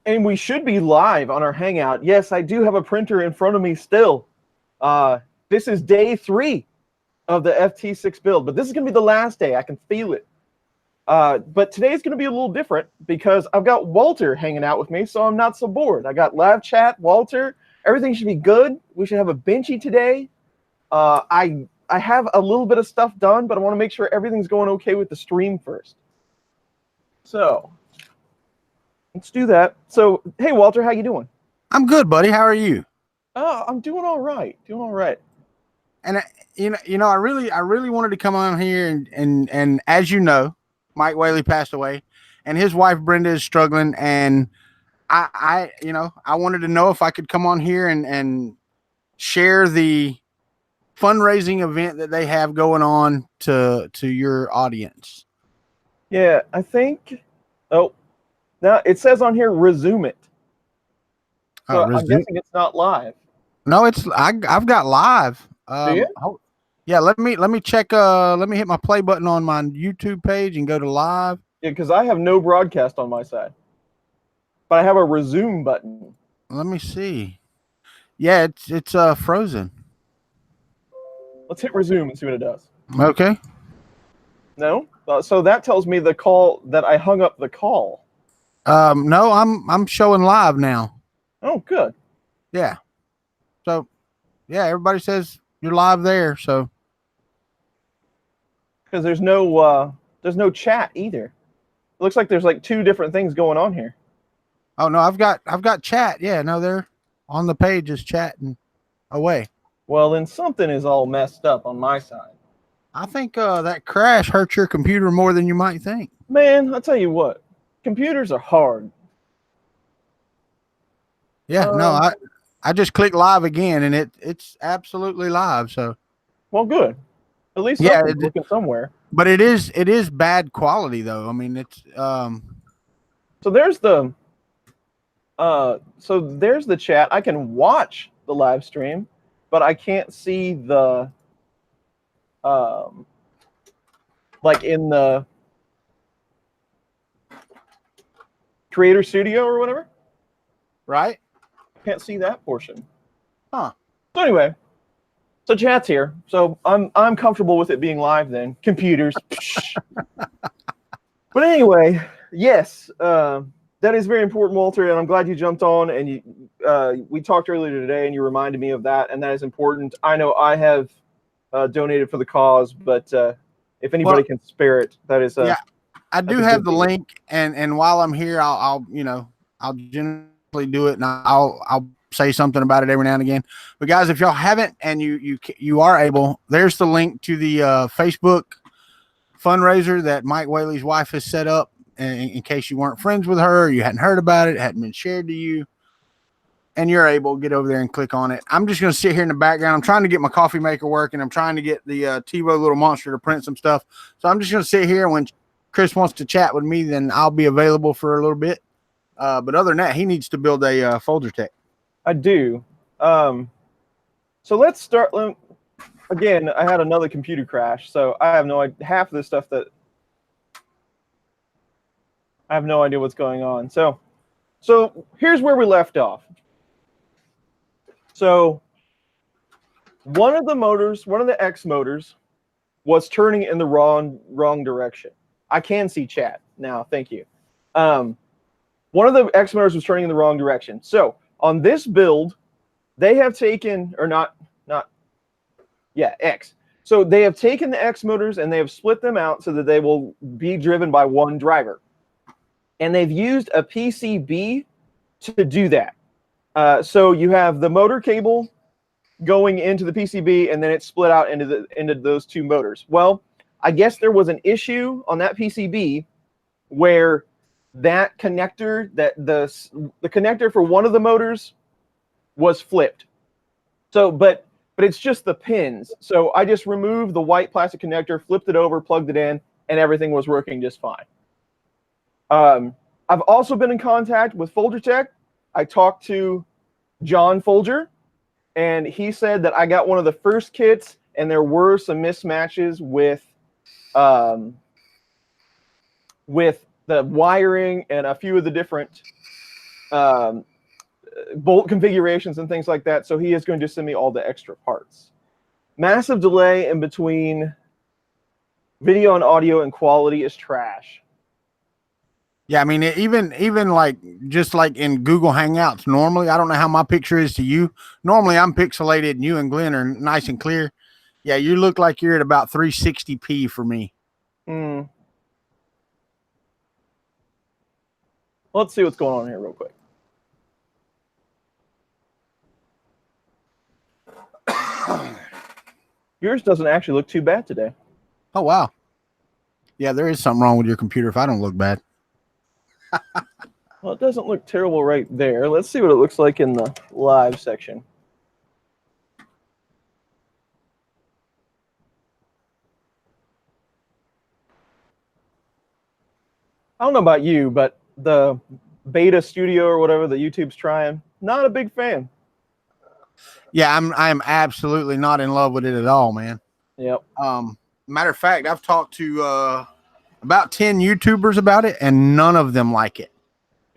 And we should be live on our Hangout. Yes, I do have a printer in front of me still. This is day 3 of the FT-6 build, but this is going to be the last day. I can feel it. But today is going to be a little different because I've got Walter hanging out with me, so I'm not so bored. I got live chat, Walter. Everything should be good. We should have a Benchy today. I have a little bit of stuff done, but I want to make sure everything's going okay with the stream first. So let's do that. So, hey, Walter, how you doing? I'm good, buddy. How are you? Oh, I'm doing all right. Doing all right. And I really wanted to come on here and as you know, Mike Whaley passed away, and his wife Brenda is struggling, and I wanted to know if I could come on here and share the fundraising event that they have going on to your audience. Yeah, I think. Oh, now it says on here resume it. So I'm guessing it's not live. No, I've got live. Do you? Yeah, let me check. Let me hit my play button on my YouTube page and go to live. Yeah, because I have no broadcast on my side, but I have a resume button. Let me see. Yeah, it's frozen. Let's hit resume and see what it does. Okay. No, so that tells me the call that I hung up the call. No, I'm showing live now. Oh, good. Yeah. So, yeah, everybody says you're live there. So, because there's no chat either. It looks like there's like 2 different things going on here. Oh no, I've got chat. Yeah, no, they're on the page just chatting away. Well, then something is all messed up on my side. I think that crash hurt your computer more than you might think. Man, I'll tell you what, computers are hard. Yeah, no, I just clicked live again, and it's absolutely live. So, well, good. At least something's looking somewhere. But it is bad quality though. I mean, it's So there's the chat. I can watch the live stream, but I can't see the like in the Creator Studio or whatever. Right? Can't see that portion. Huh. So anyway, so chat's here. So I'm comfortable with it being live then. Computers. But anyway, yes, that is very important, Walter, and I'm glad you jumped on and you we talked earlier today and you reminded me of that, and that is important. I know I have donated for the cause, but if anybody can spare it, that is yeah. I do have the link, and while I'm here, I'll generally do it, and I'll say something about it every now and again. But guys, if y'all haven't and you are able, there's the link to the Facebook fundraiser that Mike Whaley's wife has set up. In case you weren't friends with her, or you hadn't heard about it, hadn't been shared to you, and you're able to get over there and click on it. I'm just going to sit here in the background. I'm trying to get my coffee maker working. I'm trying to get the TiVo little monster to print some stuff. So I'm just going to sit here. When Chris wants to chat with me, then I'll be available for a little bit. But other than that, he needs to build a Folgertech. I do. So let's start. Again, I had another computer crash, so I have no idea. Half of this stuff that I have no idea what's going on. So here's where we left off. So one of the motors, one of the X motors, was turning in the wrong direction. I can see chat now. Thank you. One of the X motors was turning in the wrong direction. So on this build, they have taken, or not, X. So they have taken the X motors and they have split them out so that they will be driven by one driver. And they've used a PCB to do that. So you have the motor cable going into the PCB, and then it's split out into those 2 motors. Well, I guess there was an issue on that PCB where that connector, that the connector for one of the motors was flipped. So, but it's just the pins. So I just removed the white plastic connector, flipped it over, plugged it in, and everything was working just fine. I've also been in contact with Folgertech. I talked to John Folger, and he said that I got one of the first kits, and there were some mismatches with the wiring and a few of the different bolt configurations and things like that. So he is going to send me all the extra parts. Massive delay in between video and audio, and quality is trash. Yeah, I mean, even like just like in Google Hangouts, normally, I don't know how my picture is to you. Normally, I'm pixelated and you and Glenn are nice and clear. Yeah, you look like you're at about 360p for me. Let's see what's going on here real quick. Yours doesn't actually look too bad today. Oh, wow. Yeah, there is something wrong with your computer if I don't look bad. Well, it doesn't look terrible right there. Let's see what it looks like in the live section. I don't know about you, but the beta studio or whatever that YouTube's trying, not a big fan. Yeah, I'm absolutely not in love with it at all, man. Yep. Matter of fact, I've talked to about 10 YouTubers about it, and none of them like it.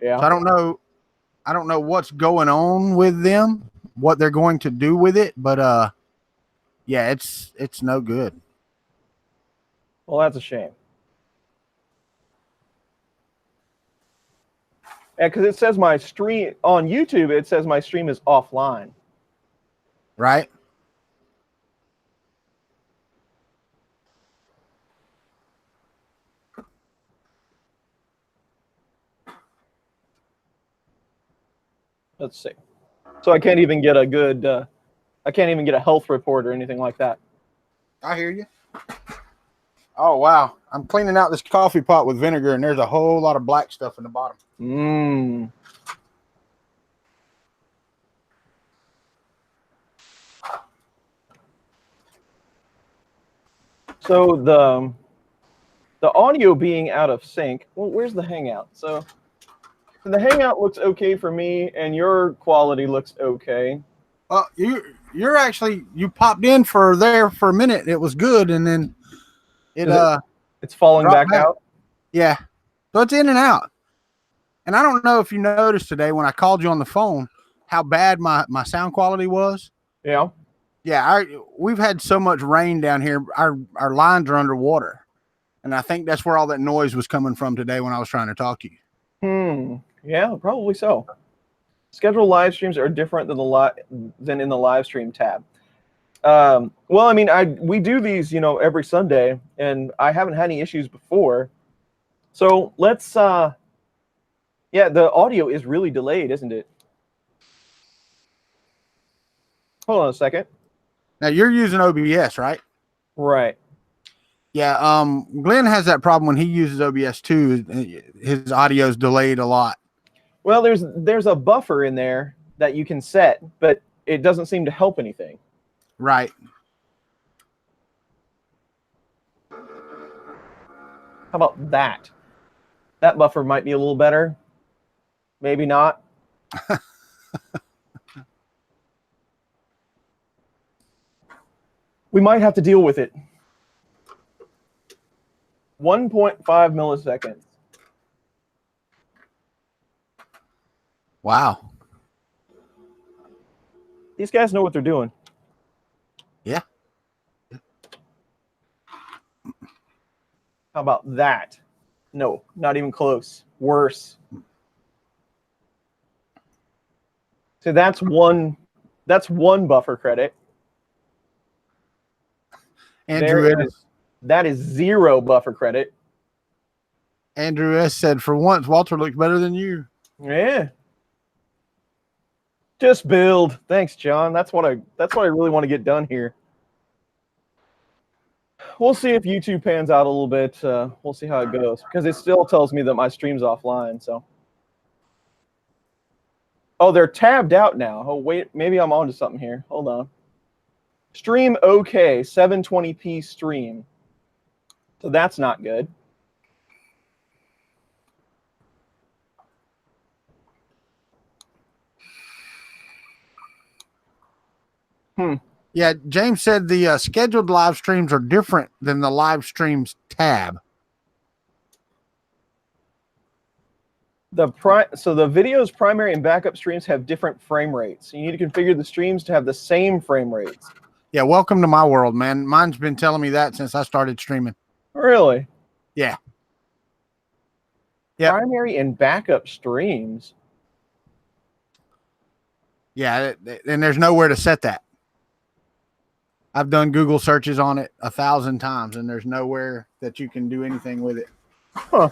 Yeah. So I don't know what's going on with them, what they're going to do with it, but yeah, it's no good. Well, that's a shame. Yeah, because it says my stream on YouTube, it says my stream is offline. Right? Let's see. So I can't even get a good, I can't even get a health report or anything like that. I hear you. Oh, wow. I'm cleaning out this coffee pot with vinegar, and there's a whole lot of black stuff in the bottom. So the audio being out of sync, well, where's the Hangout? So the Hangout looks okay for me, and your quality looks okay. You're actually, you popped in for there for a minute. It was good, and then it's falling back out. Yeah, so it's in and out. And I don't know if you noticed today when I called you on the phone how bad my sound quality was. Yeah. Yeah, we've had so much rain down here. Our lines are underwater, and I think that's where all that noise was coming from today when I was trying to talk to you. Yeah, probably so. Scheduled live streams are different than in the live stream tab. Well, I mean, we do these, every Sunday, and I haven't had any issues before. So let's, yeah, the audio is really delayed, isn't it? Hold on a second. Now you're using OBS, right? Right. Yeah. Glenn has that problem when he uses OBS too. His audio is delayed a lot. Well, there's a buffer in there that you can set, but it doesn't seem to help anything. Right. How about that? That buffer might be a little better. Maybe not. We might have to deal with it. 1.5 milliseconds. Wow. These guys know what they're doing. Yeah. How about that? No, not even close. Worse. So that's one buffer credit. That is 0 buffer credit. Andrew S said, for once, Walter looks better than you. Yeah. Just build. Thanks, John. That's what I really want to get done here. We'll see if YouTube pans out a little bit. We'll see how it goes, because it still tells me that my stream's offline. So, oh, they're tabbed out now. Oh, wait, maybe I'm onto something here. Hold on. Stream okay, 720p stream. So that's not good. Yeah, James said the scheduled live streams are different than the live streams tab. So the video's primary and backup streams have different frame rates. You need to configure the streams to have the same frame rates. Yeah, welcome to my world, man. Mine's been telling me that since I started streaming. Really? Yeah. Yep. Primary and backup streams. Yeah, and there's nowhere to set that. I've done Google searches on it 1,000 times, and there's nowhere that you can do anything with it. Huh.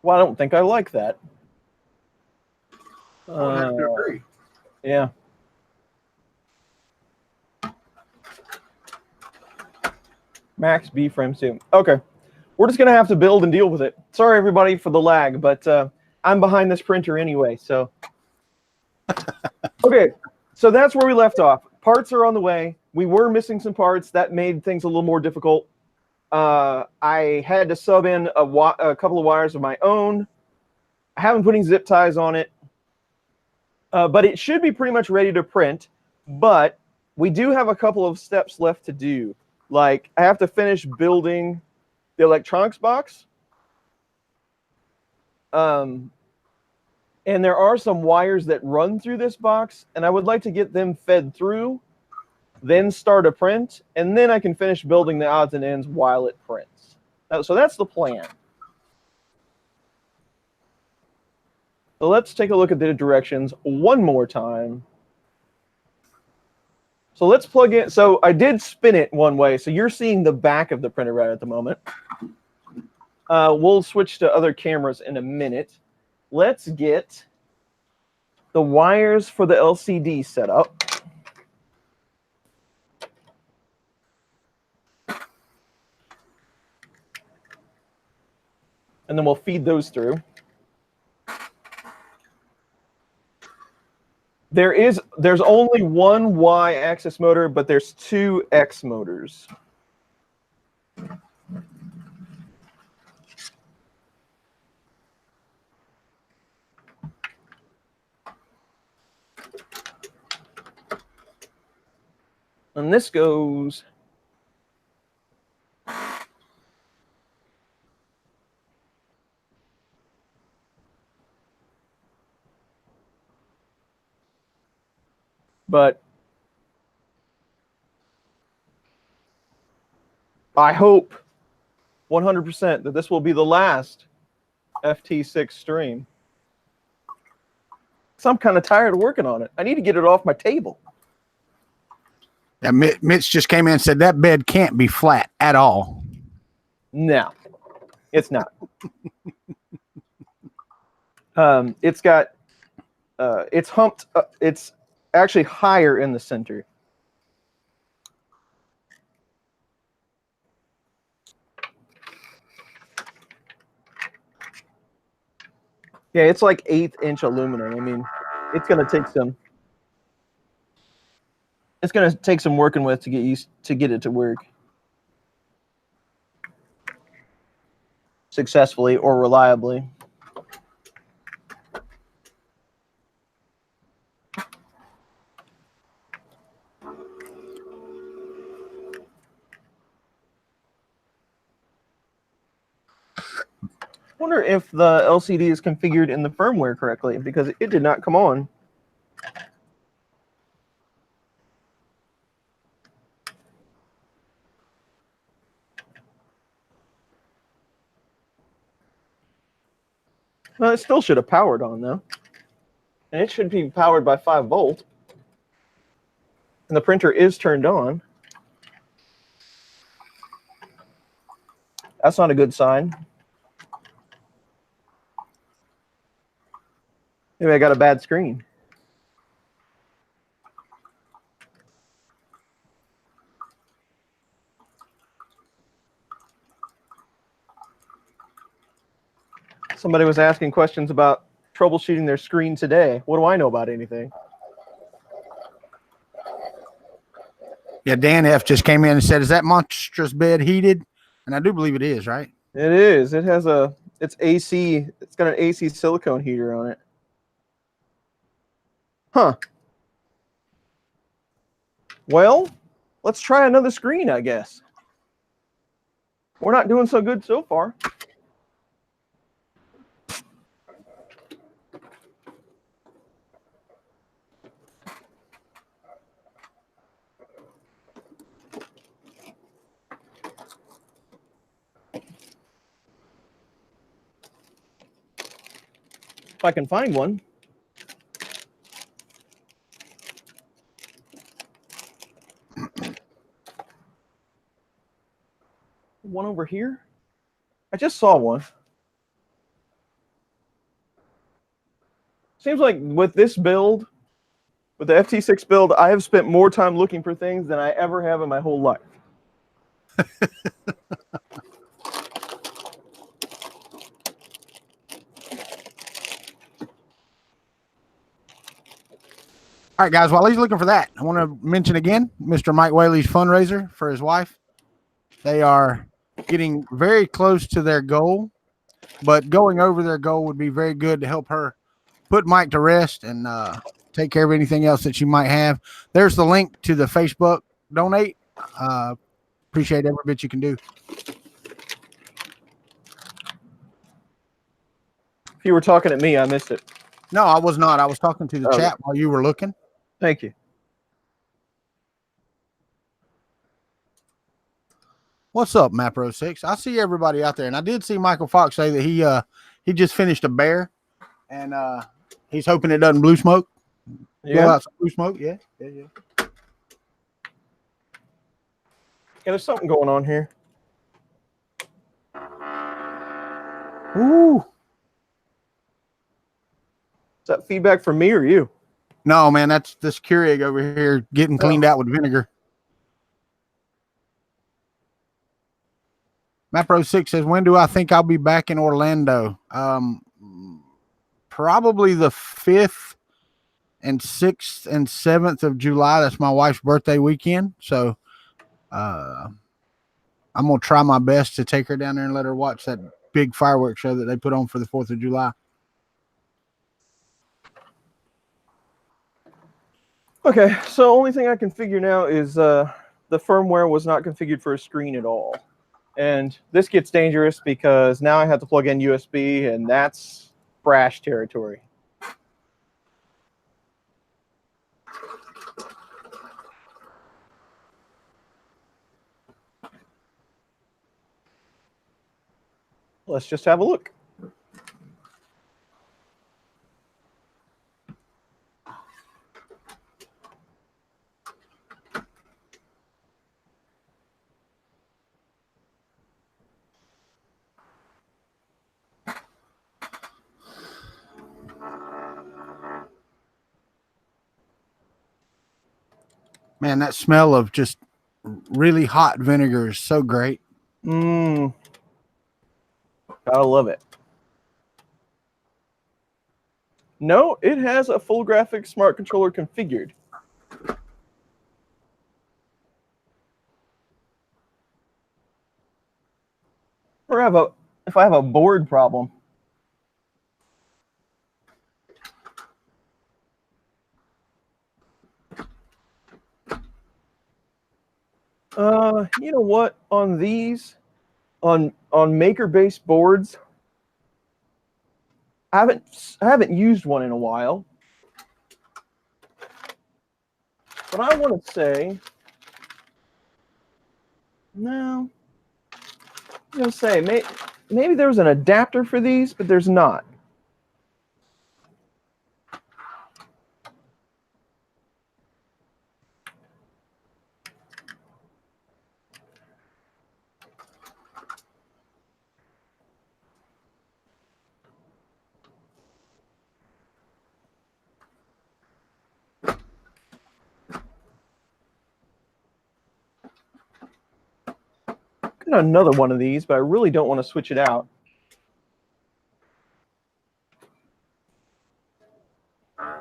Well, I don't think I like that. I have to agree. Yeah. Max B frame too. Okay. We're just going to have to build and deal with it. Sorry, everybody, for the lag, but I'm behind this printer anyway, so. Okay, so that's where we left off. Parts are on the way. We were missing some parts. That made things a little more difficult. I had to sub in a couple of wires of my own. I haven't put any zip ties on it. But it should be pretty much ready to print. But we do have a couple of steps left to do. Like, I have to finish building the electronics box. And there are some wires that run through this box, and I would like to get them fed through, then start a print, and then I can finish building the odds and ends while it prints. So that's the plan. So let's take a look at the directions one more time. So let's plug in. So I did spin it one way, so you're seeing the back of the printer right at the moment. We'll switch to other cameras in a minute. Let's get the wires for the LCD set up. And then we'll feed those through. There's only one Y-axis motor, but there's two X motors. And this goes but I hope 100% that this will be the last FT-6 stream. So I'm kind of tired of working on it. I need to get it off my table. Yeah, Mitch just came in and said that bed can't be flat at all. No, it's not. It's got, it's humped. It's actually higher in the center. Yeah, it's like 1/8-inch aluminum. I mean, it's going to take some. It's going to take some working with to get it to work successfully or reliably. I wonder if the LCD is configured in the firmware correctly, because it did not come on. Well, it still should have powered on, though. And it should be powered by 5 volt. And the printer is turned on. That's not a good sign. Maybe I got a bad screen. Somebody was asking questions about troubleshooting their screen today. What do I know about anything? Yeah, Dan F just came in and said, is that monstrous bed heated? And I do believe it is, right? It is. It has it's AC. It's got an AC silicone heater on it. Huh. Well, let's try another screen, I guess. We're not doing so good so far. If I can find one. One over here? I just saw one. Seems like with this build, with the FT-6 build, I have spent more time looking for things than I ever have in my whole life. All right, guys, while he's looking for that, I want to mention again Mr. Mike Whaley's fundraiser for his wife. They are getting very close to their goal, but going over their goal would be very good to help her put Mike to rest and take care of anything else that she might have. There's the link to the Facebook donate. Appreciate every bit you can do. If you were talking at me, I missed it. No, I was not. I was talking to the chat while you were looking. Thank you. What's up, Mapro 6? I see everybody out there, and I did see Michael Fox say that he just finished a bear, and he's hoping it doesn't blue smoke. Yeah. Blow out some blue smoke. Yeah. Yeah, there's something going on here. Ooh. Is that feedback from me or you? No, man, that's this Keurig over here getting cleaned out with vinegar. Mapro 6 says, when do I think I'll be back in Orlando? Probably the 5th and 6th and 7th of July. That's my wife's birthday weekend. So I'm going to try my best to take her down there and let her watch that big fireworks show that they put on for the 4th of July. Okay, so only thing I can figure now is the firmware was not configured for a screen at all. And this gets dangerous because now I have to plug in USB, and that's brash territory. Let's just have a look. Man, that smell of just really hot vinegar is so great. Gotta love it. No, it has a full graphics smart controller configured. Or if I have a board problem. You know what? On these, on maker-based boards, I haven't used one in a while. But I want to say, no. I'm gonna say maybe there was an adapter for these, but there's not. Got another one of these, but I really don't want to switch it out.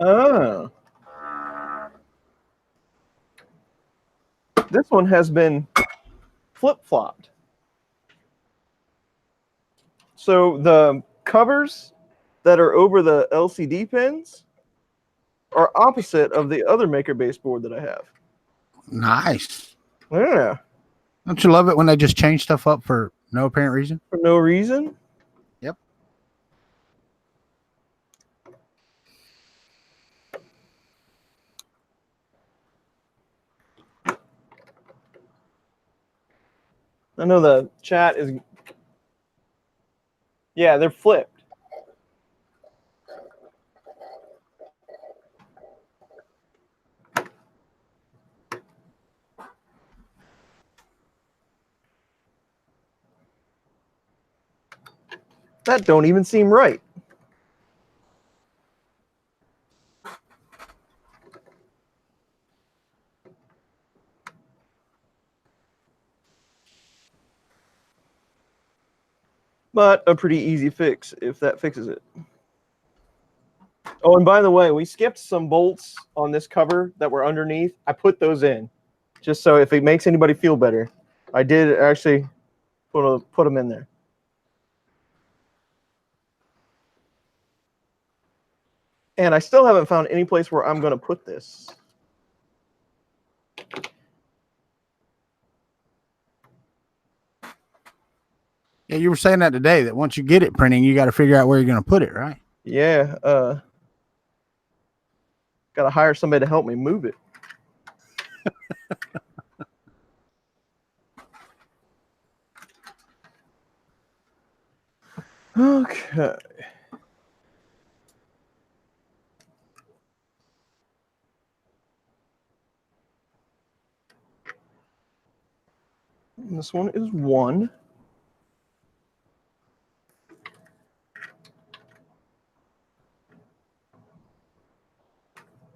Oh. This one has been flip-flopped. So the covers that are over the LCD pins are opposite of the other maker-based board that I have. Nice. Yeah. Don't you love it when they just change stuff up for no apparent reason? For no reason? Yep. I know the chat is Yeah, they're flipped. That don't even seem right. But a pretty easy fix if that fixes it. Oh, and by the way, we skipped some bolts on this cover that were underneath. I put those in just so if it makes anybody feel better. I did actually put them in there. And I still haven't found any place where I'm going to put this. Yeah, you were saying that today, that once you get it printing, you got to figure out where you're going to put it, right? Yeah. Got to hire somebody to help me move it. Okay. And this one is 1.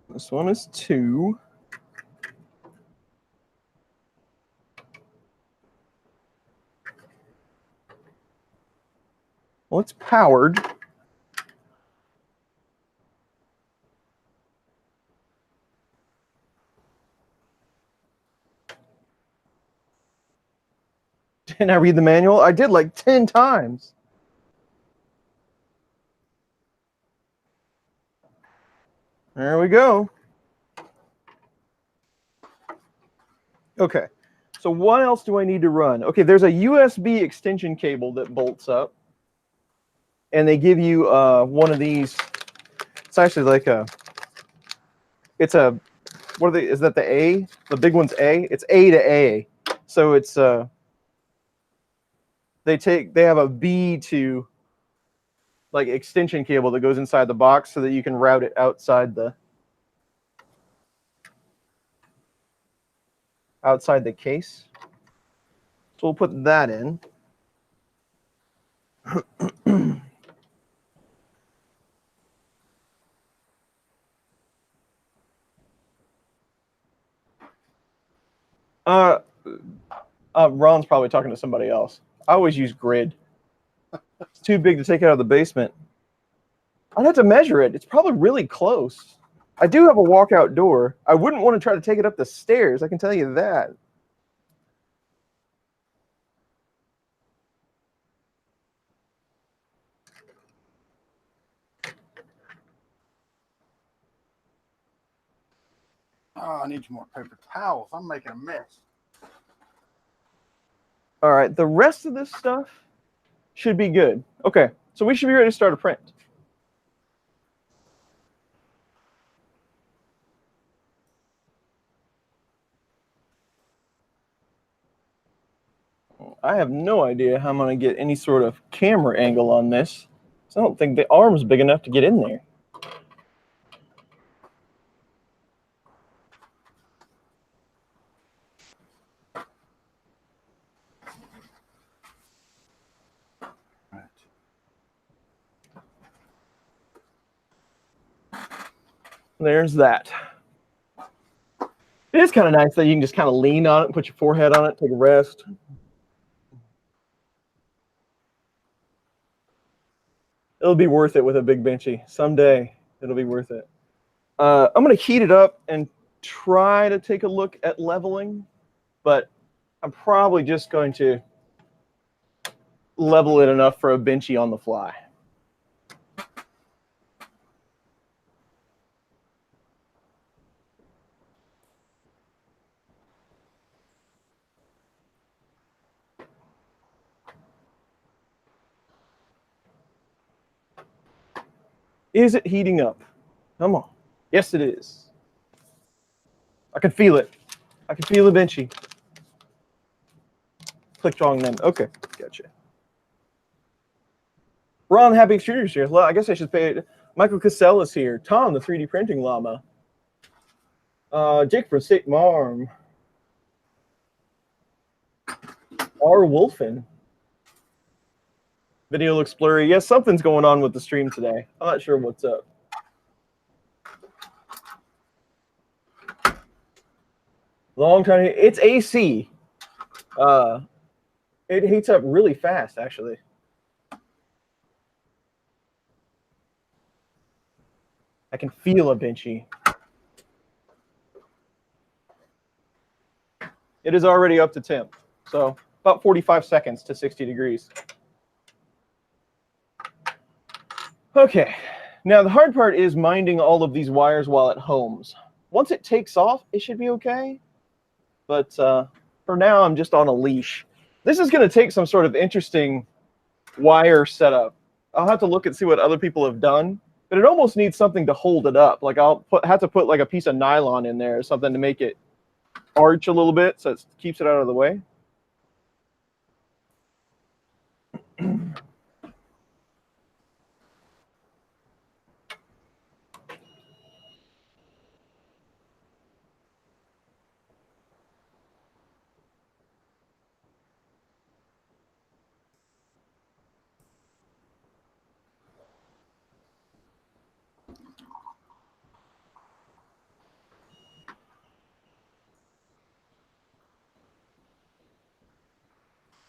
This one is 2. Well, it's powered. Didn't I read the manual? I did like 10 times. There we go. Okay. So what else do I need to run? Okay, there's a USB extension cable that bolts up. And they give you one of these. It's actually like it's a, what are they, is that the A? The big one's A? It's A to A. So it's, they have a B to like extension cable that goes inside the box so that you can route it outside the case. So we'll put that in. Ron's probably talking to somebody else. I always use grid. It's too big to take out of the basement. I'd have to measure it. It's probably really close. I do have a walkout door. I wouldn't want to try to take it up the stairs. I can tell you that. Oh, I need some more paper towels. I'm making a mess. All right, the rest of this stuff should be good. Okay, so we should be ready to start a print. I have no idea how I'm going to get any sort of camera angle on this. So I don't think the arm's big enough to get in there. There's that. It is kind of nice that you can just kind of lean on it, put your forehead on it, take a rest. It'll be worth it with a big Benchy. Someday it'll be worth it. I'm going to heat it up and try to take a look at leveling, but I'm probably just going to level it enough for a Benchy on the fly. Is it heating up? Come on. Yes, it is. I can feel it. I can feel the Benchy. Clicked wrong then. Okay, gotcha. Ron, happy extruders here. Well, I guess I should pay it. Michael Cassell is here. Tom, the 3D printing llama. Jake from State Marm. R. Wolfen. Video looks blurry. Yes, something's going on with the stream today. I'm not sure what's up. Long time. It's AC. It heats up really fast, actually. I can feel a Benchy. It is already up to temp, so about 45 seconds to 60 degrees. Okay, now the hard part is minding all of these wires while it homes. Once it takes off, it should be okay. But for now, I'm just on a leash. This is going to take some sort of interesting wire setup. I'll have to look and see what other people have done, but it almost needs something to hold it up. Like I'll have to put like a piece of nylon in there or something to make it arch a little bit so it keeps it out of the way.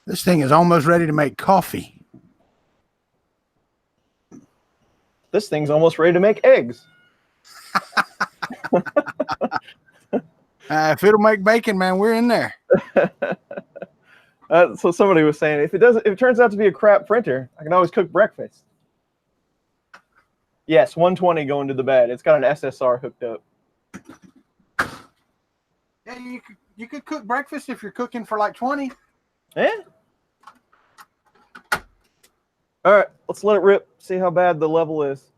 This thing is almost ready to make coffee. This thing's almost ready to make eggs. If it'll make bacon, man, we're in there. So somebody was saying, if it turns out to be a crap printer, I can always cook breakfast. Yes, 120 going to the bed. It's got an SSR hooked up. Yeah, you could cook breakfast if you're cooking for like 20. Yeah. All right, let's let it rip. See how bad the level is.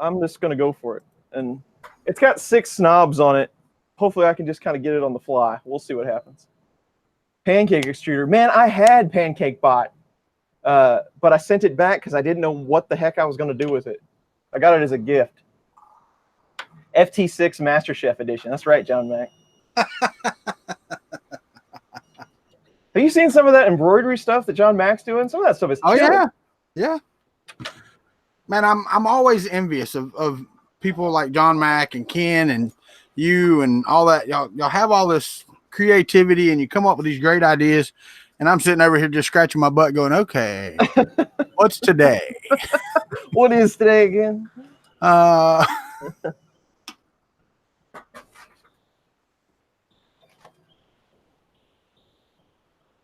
I'm just going to go for it. And it's got 6 knobs on it. Hopefully I can just kind of get it on the fly. We'll see what happens. Pancake extruder. Man, I had Pancake Bot, but I sent it back because I didn't know what the heck I was going to do with it. I got it as a gift. FT-6 Master Chef Edition. That's right, John Mac. Have you seen some of that embroidery stuff that John Mac's doing? Some of that stuff is killer. Yeah. Yeah. Man, I'm always envious of people like John Mac and Ken and you and all that. Y'all have all this creativity and you come up with these great ideas. And I'm sitting over here just scratching my butt going, okay, what's today? What is today again?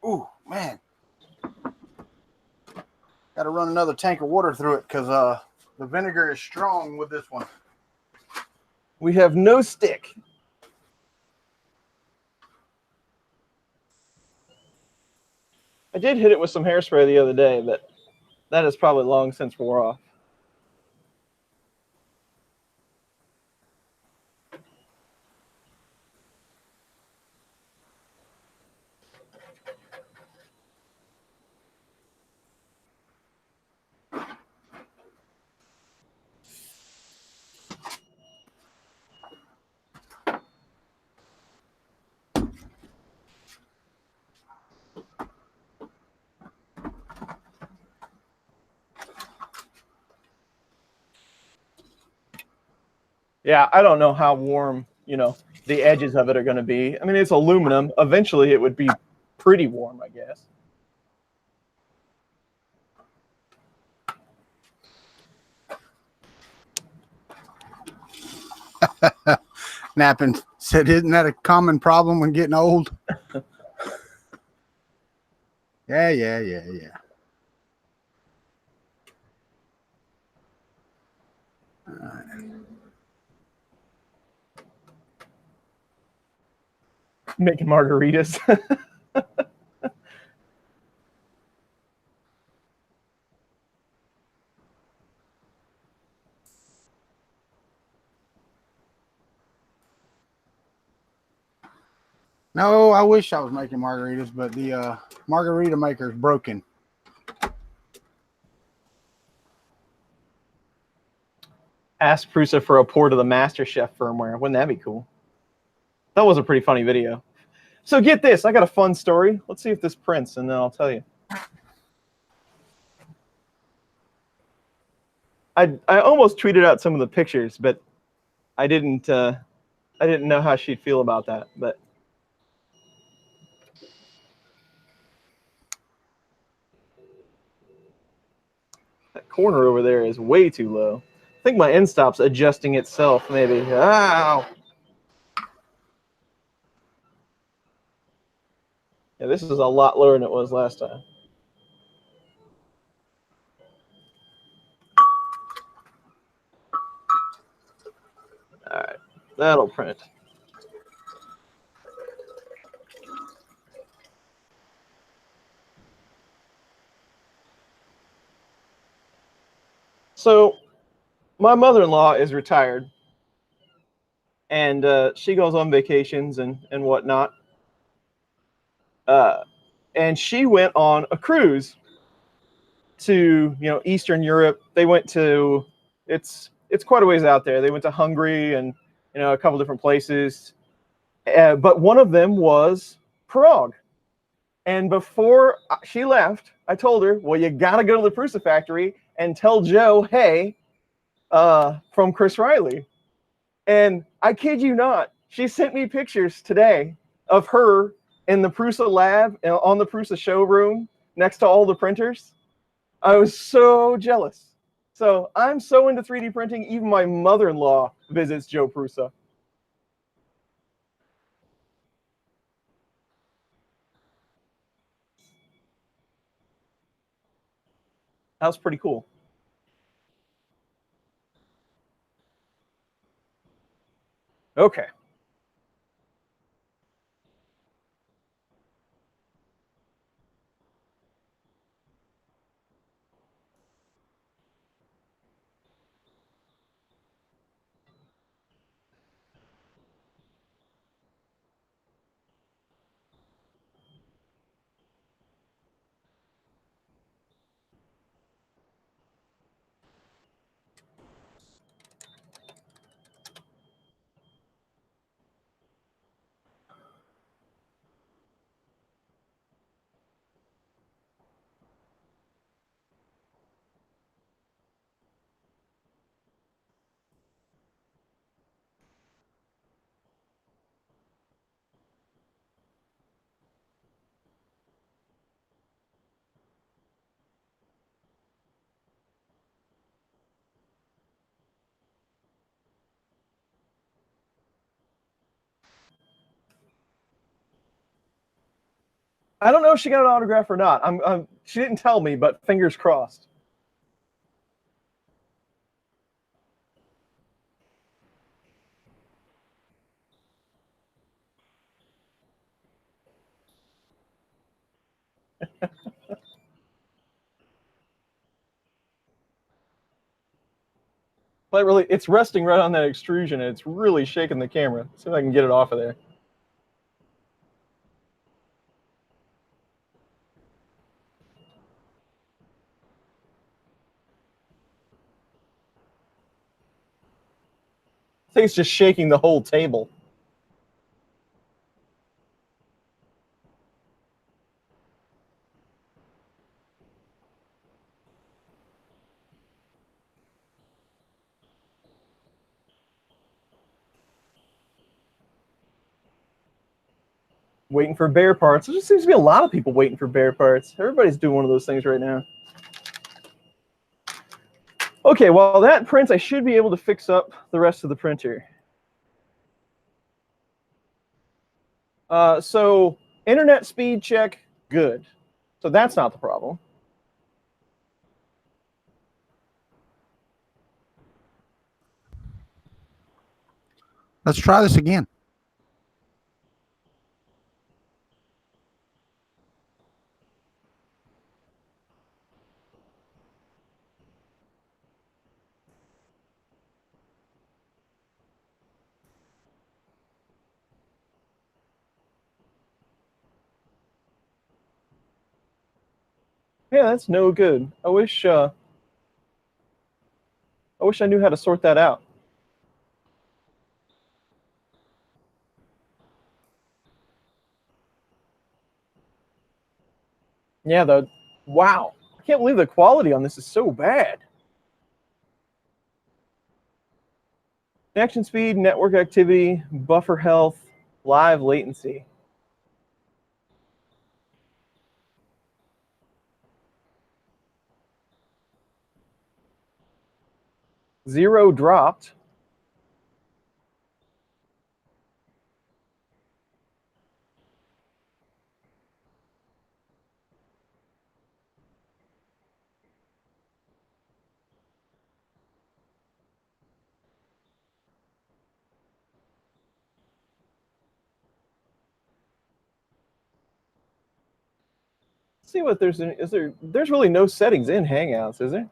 Ooh, man. Got to run another tank of water through it because the vinegar is strong with this one. We have no stick. I did hit it with some hairspray the other day, but that is probably long since wore off. Yeah, I don't know how warm, the edges of it are going to be. I mean, it's aluminum. Eventually, it would be pretty warm, I guess. Napping said, isn't that a common problem when getting old? Yeah. All right. Making margaritas. No, I wish I was making margaritas, but the margarita maker is broken. Ask Prusa for a port of the Master Chef firmware. Wouldn't that be cool? That was a pretty funny video. So get this, I got a fun story. Let's see if this prints, and then I'll tell you. I almost tweeted out some of the pictures, but I didn't know how she'd feel about that. But that corner over there is way too low. I think my end stop's adjusting itself, maybe. Ow! Yeah, this is a lot lower than it was last time. All right, that'll print. So my mother-in-law is retired, and she goes on vacations and whatnot. And she went on a cruise to Eastern Europe. They went to it's quite a ways out there. They went to Hungary and a couple different places, but one of them was Prague. And before she left, I told her, well, you got to go to the Prusa factory and tell Joe, hey, from Chris Riley. And I kid you not, she sent me pictures today of her in the Prusa lab, on the Prusa showroom, next to all the printers. I was so jealous. So I'm so into 3D printing, even my mother-in-law visits Joe Prusa. That was pretty cool. Okay. I don't know if she got an autograph or not. She didn't tell me, but fingers crossed. But really, it's resting right on that extrusion, and it's really shaking the camera. See if I can get it off of there. I think it's just shaking the whole table. Waiting for bear parts. There just seems to be a lot of people waiting for bear parts. Everybody's doing one of those things right now. Okay, while that prints, I should be able to fix up the rest of the printer. So internet speed check, good. So that's not the problem. Let's try this again. Yeah, that's no good. I wish I wish I knew how to sort that out. Yeah, wow. I can't believe the quality on this is so bad. Connection speed, network activity, buffer health, live latency. Zero dropped. Let's see what there's there's really no settings in Hangouts, is there?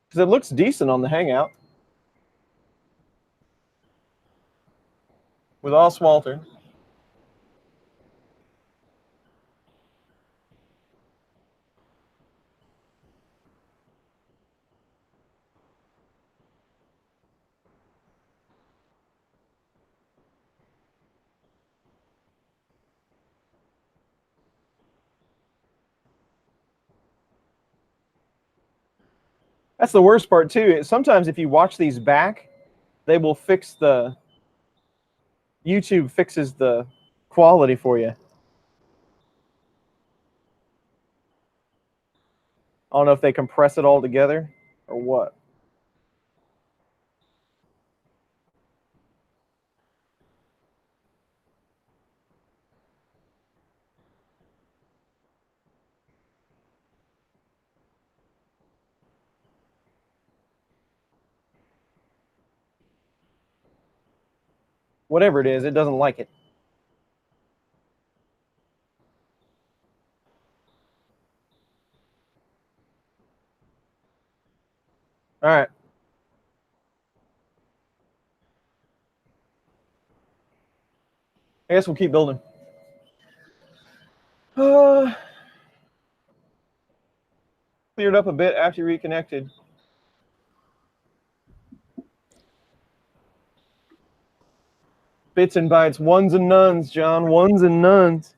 Because it looks decent on the Hangout. With all Swalter. That's the worst part too. Sometimes if you watch these back, they will fix YouTube fixes the quality for you. I don't know if they compress it all together or what. Whatever it is, it doesn't like it. All right. I guess we'll keep building. Cleared up a bit after you reconnected. Bits and bytes, ones and nuns, John, ones and nuns.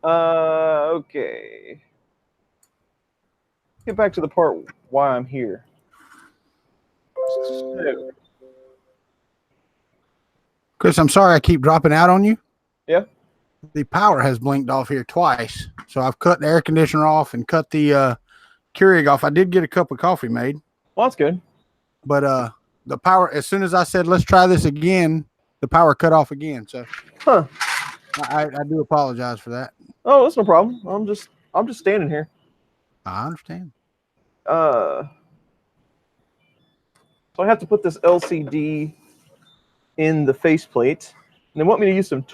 Okay. Get back to the part why I'm here. So, Chris, I'm sorry I keep dropping out on you. yeah. The power has blinked off here twice. So I've cut the air conditioner off and cut the Keurig off. I did get a cup of coffee made. Well, that's good. But the power, as soon as I said, let's try this again, the power cut off again. So I do apologize for that. Oh, that's no problem. I'm just standing here. I understand. So I have to put this LCD in the faceplate. And they want me to use some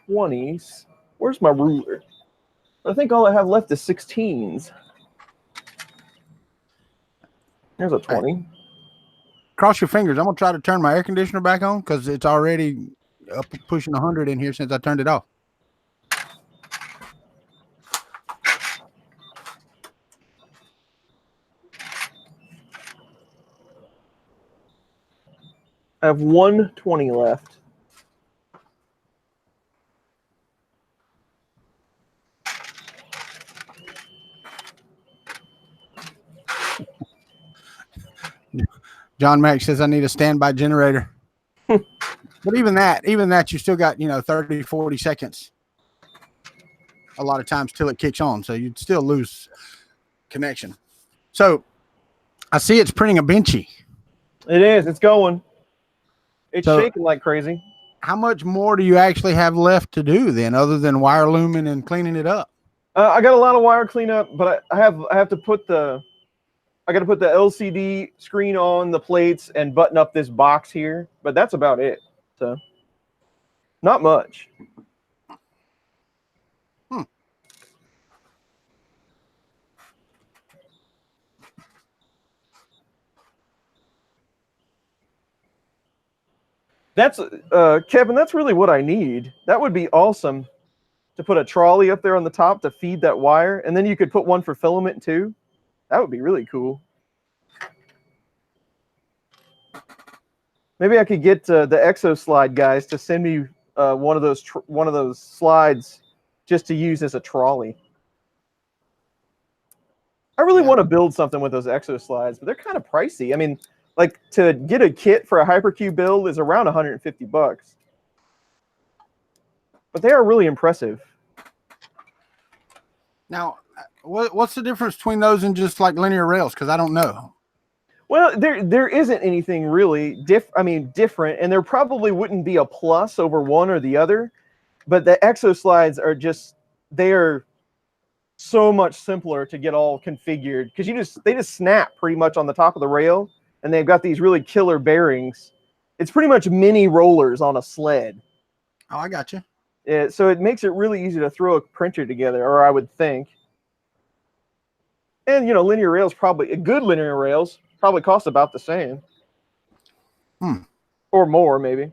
20s. Where's my ruler? I think all I have left is 16s. There's a 20. Right. Cross your fingers. I'm going to try to turn my air conditioner back on because it's already up pushing 100 in here since I turned it off. I have 120 left. John Mack says I need a standby generator. But even that, you still got, 30, 40 seconds a lot of times till it kicks on. So you'd still lose connection. So I see it's printing a Benchy. It is. It's going. It's shaking like crazy. How much more do you actually have left to do then, other than wire looming and cleaning it up? I got a lot of wire cleanup, but I have to put the LCD screen on the plates and button up this box here, but that's about it. So not much. That's Kevin, that's really what I need. That would be awesome to put a trolley up there on the top to feed that wire, and then you could put one for filament too. That would be really cool. Maybe I could get the Exo Slide guys to send me one of those slides just to use as a trolley. I really want to build something with those Exo Slides, but they're kind of pricey. I mean, like to get a kit for a Hypercube build is around 150 bucks. But they are really impressive. Now, what's the difference between those and just like linear rails? Because I don't know. Well, there isn't anything really different, and there probably wouldn't be a plus over one or the other. But the Exo Slides are they're so much simpler to get all configured because they just snap pretty much on the top of the rail, and they've got these really killer bearings. It's pretty much mini rollers on a sled. Oh, I got you. Yeah, so it makes it really easy to throw a printer together, or I would think. And linear rails good linear rails probably cost about the same, or more maybe.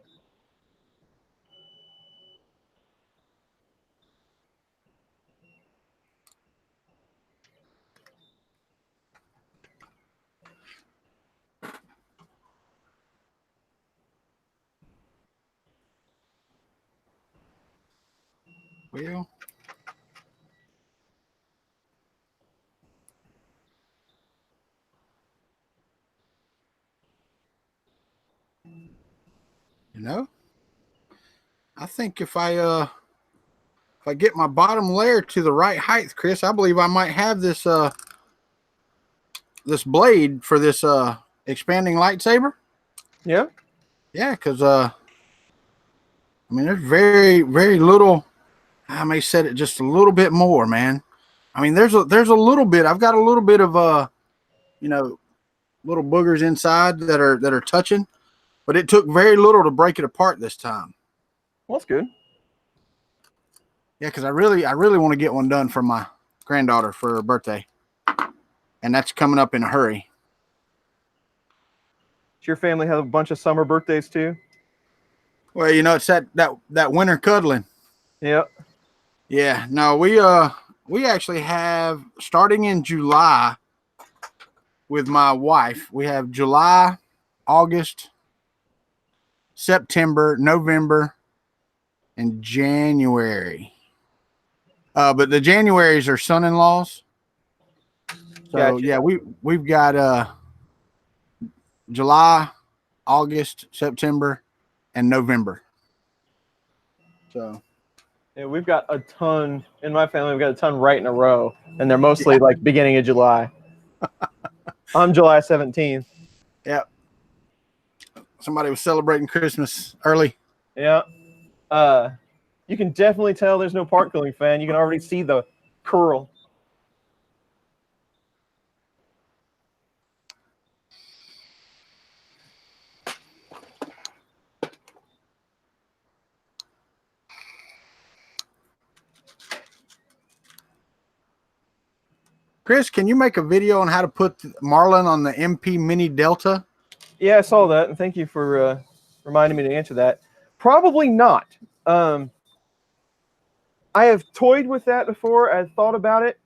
Well, I think if I get my bottom layer to the right height, Chris, I believe I might have this this blade for this expanding lightsaber. Yeah. Yeah, because I mean, there's very, very little. I may set it just a little bit more, man. I mean, there's a little bit. I've got a little bit of little boogers inside that are touching, but it took very little to break it apart this time. Well, that's good. Yeah, because I really want to get one done for my granddaughter for her birthday, and that's coming up in a hurry. Does your family have a bunch of summer birthdays too? Well, it's that winter cuddling. Yep. Yeah. No, we actually have, starting in July with my wife, we have July, August, September, November, and January. But the Januaries are son-in-laws. So Gotcha. yeah, we've got July, August, September, and November. So yeah, we've got a ton in my family. We've got a ton right in a row, and they're mostly like beginning of July. I'm July 17th. Yep. Somebody was celebrating Christmas early. Yeah. You can definitely tell there's no part cooling fan. You can already see the curl. Chris, can you make a video on how to put Marlin on the MP Mini Delta? Yeah, I saw that, and thank you for reminding me to answer that. Probably not. I have toyed with that before. I've thought about it.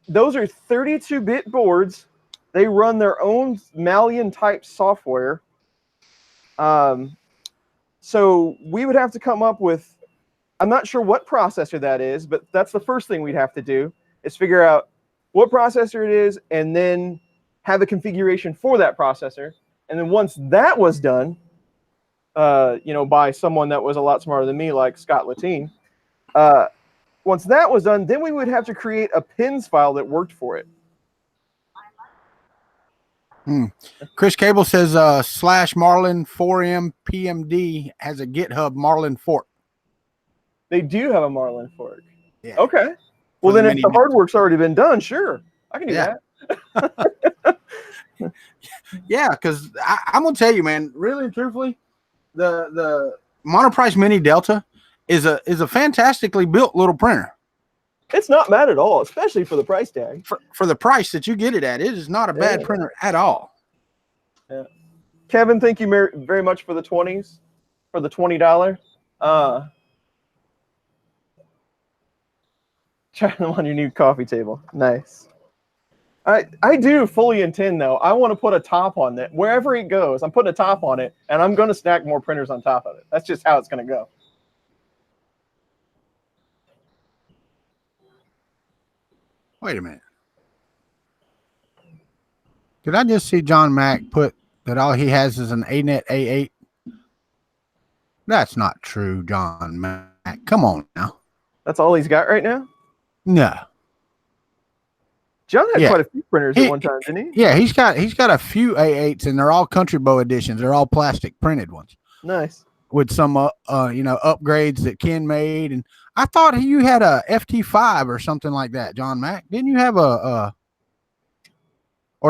Those are 32-bit boards. They run their own Malian-type software. So we would have to come up with, I'm not sure what processor that is, but that's the first thing we'd have to do, is figure out what processor it is, and then have a configuration for that processor. And then once that was done, by someone that was a lot smarter than me, like Scott Latine, once that was done, then we would have to create a pins file that worked for it. Chris Cable says /Marlin 4M PMD has a GitHub Marlin fork. They do have a Marlin fork. Yeah. Okay. Well, then if the hard work's already been done, sure, I can do that. Yeah, because I'm gonna tell you, man, really and truthfully, the Monoprice Mini Delta is a fantastically built little printer. It's not bad at all, especially for the price tag. For the price that you get it at, it is not a bad printer at all. Yeah. Kevin, thank you very much for the 20s, for the $20. Try them on your new coffee table. Nice. I do fully intend, though. I want to put a top on it. Wherever it goes, I'm putting a top on it, and I'm going to stack more printers on top of it. That's just how it's going to go. Wait a minute. Did I just see John Mack put that all he has is an ANET A8? That's not true, John Mack. Come on now. That's all he's got right now? No. John had quite a few printers at one time, didn't he? Yeah, he's got a few A8s, and they're all Country Bow editions. They're all plastic printed ones. Nice. With some upgrades that Ken made. And I thought you had a FT-5 or something like that, John Mack. Didn't you have or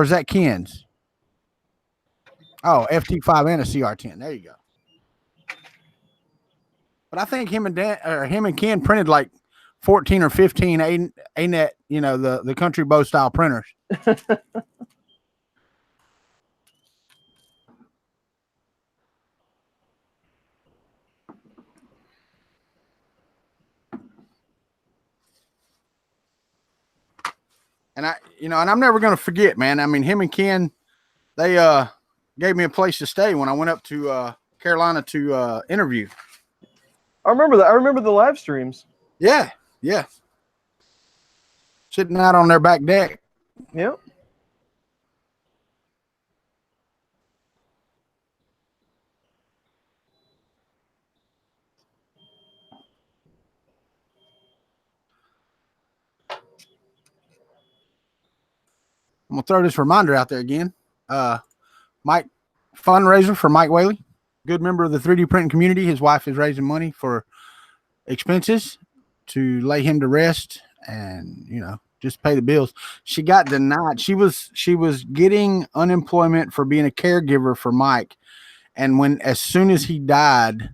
is that Ken's? Oh, FT-5 and a CR10. There you go. But I think him and Ken printed like 14 or 15 ANET, the Country Bow style printers. And I'm never going to forget, man. I mean, him and Ken, they gave me a place to stay when I went up to Carolina to interview. I remember that. I remember the live streams. Yeah. Sitting out on their back deck. Yep. I'm going to throw this reminder out there again. Mike, fundraiser for Mike Whaley, good member of the 3D printing community. His wife is raising money for expenses to lay him to rest and, just pay the bills. She got denied. She was getting unemployment for being a caregiver for Mike. And as soon as he died,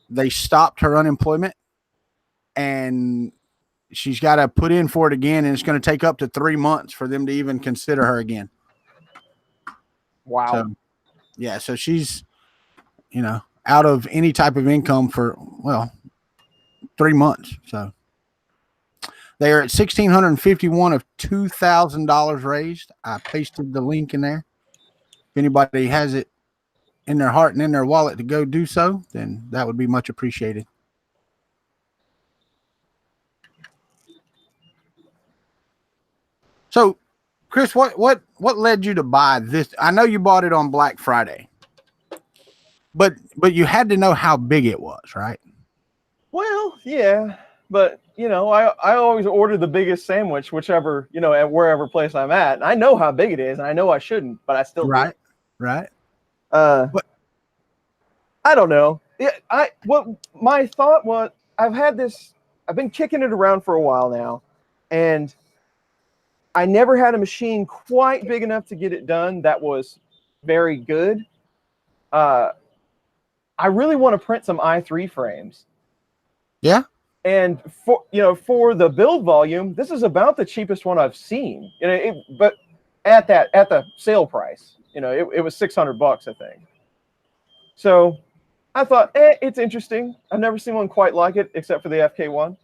they stopped her unemployment, and she's got to put in for it again. And it's going to take up to 3 months for them to even consider her again. Wow. So she's, out of any type of income for, 3 months. So they are at $1,651 of $2,000 raised. I pasted the link in there. If anybody has it in their heart and in their wallet to go do so, then that would be much appreciated. So, Chris, what led you to buy this? I know you bought it on Black Friday, but you had to know how big it was, right? Well, yeah, but I always order the biggest sandwich, whichever at wherever place I'm at. And I know how big it is, and I know I shouldn't, but I still right. But I don't know. What my thought was, I've been kicking it around for a while now, and I never had a machine quite big enough to get it done that was very good. I really want to print some i3 frames. Yeah. And for the build volume, this is about the cheapest one I've seen. But at the sale price, it was $600, I think. So I thought, it's interesting. I've never seen one quite like it, except for the FK1,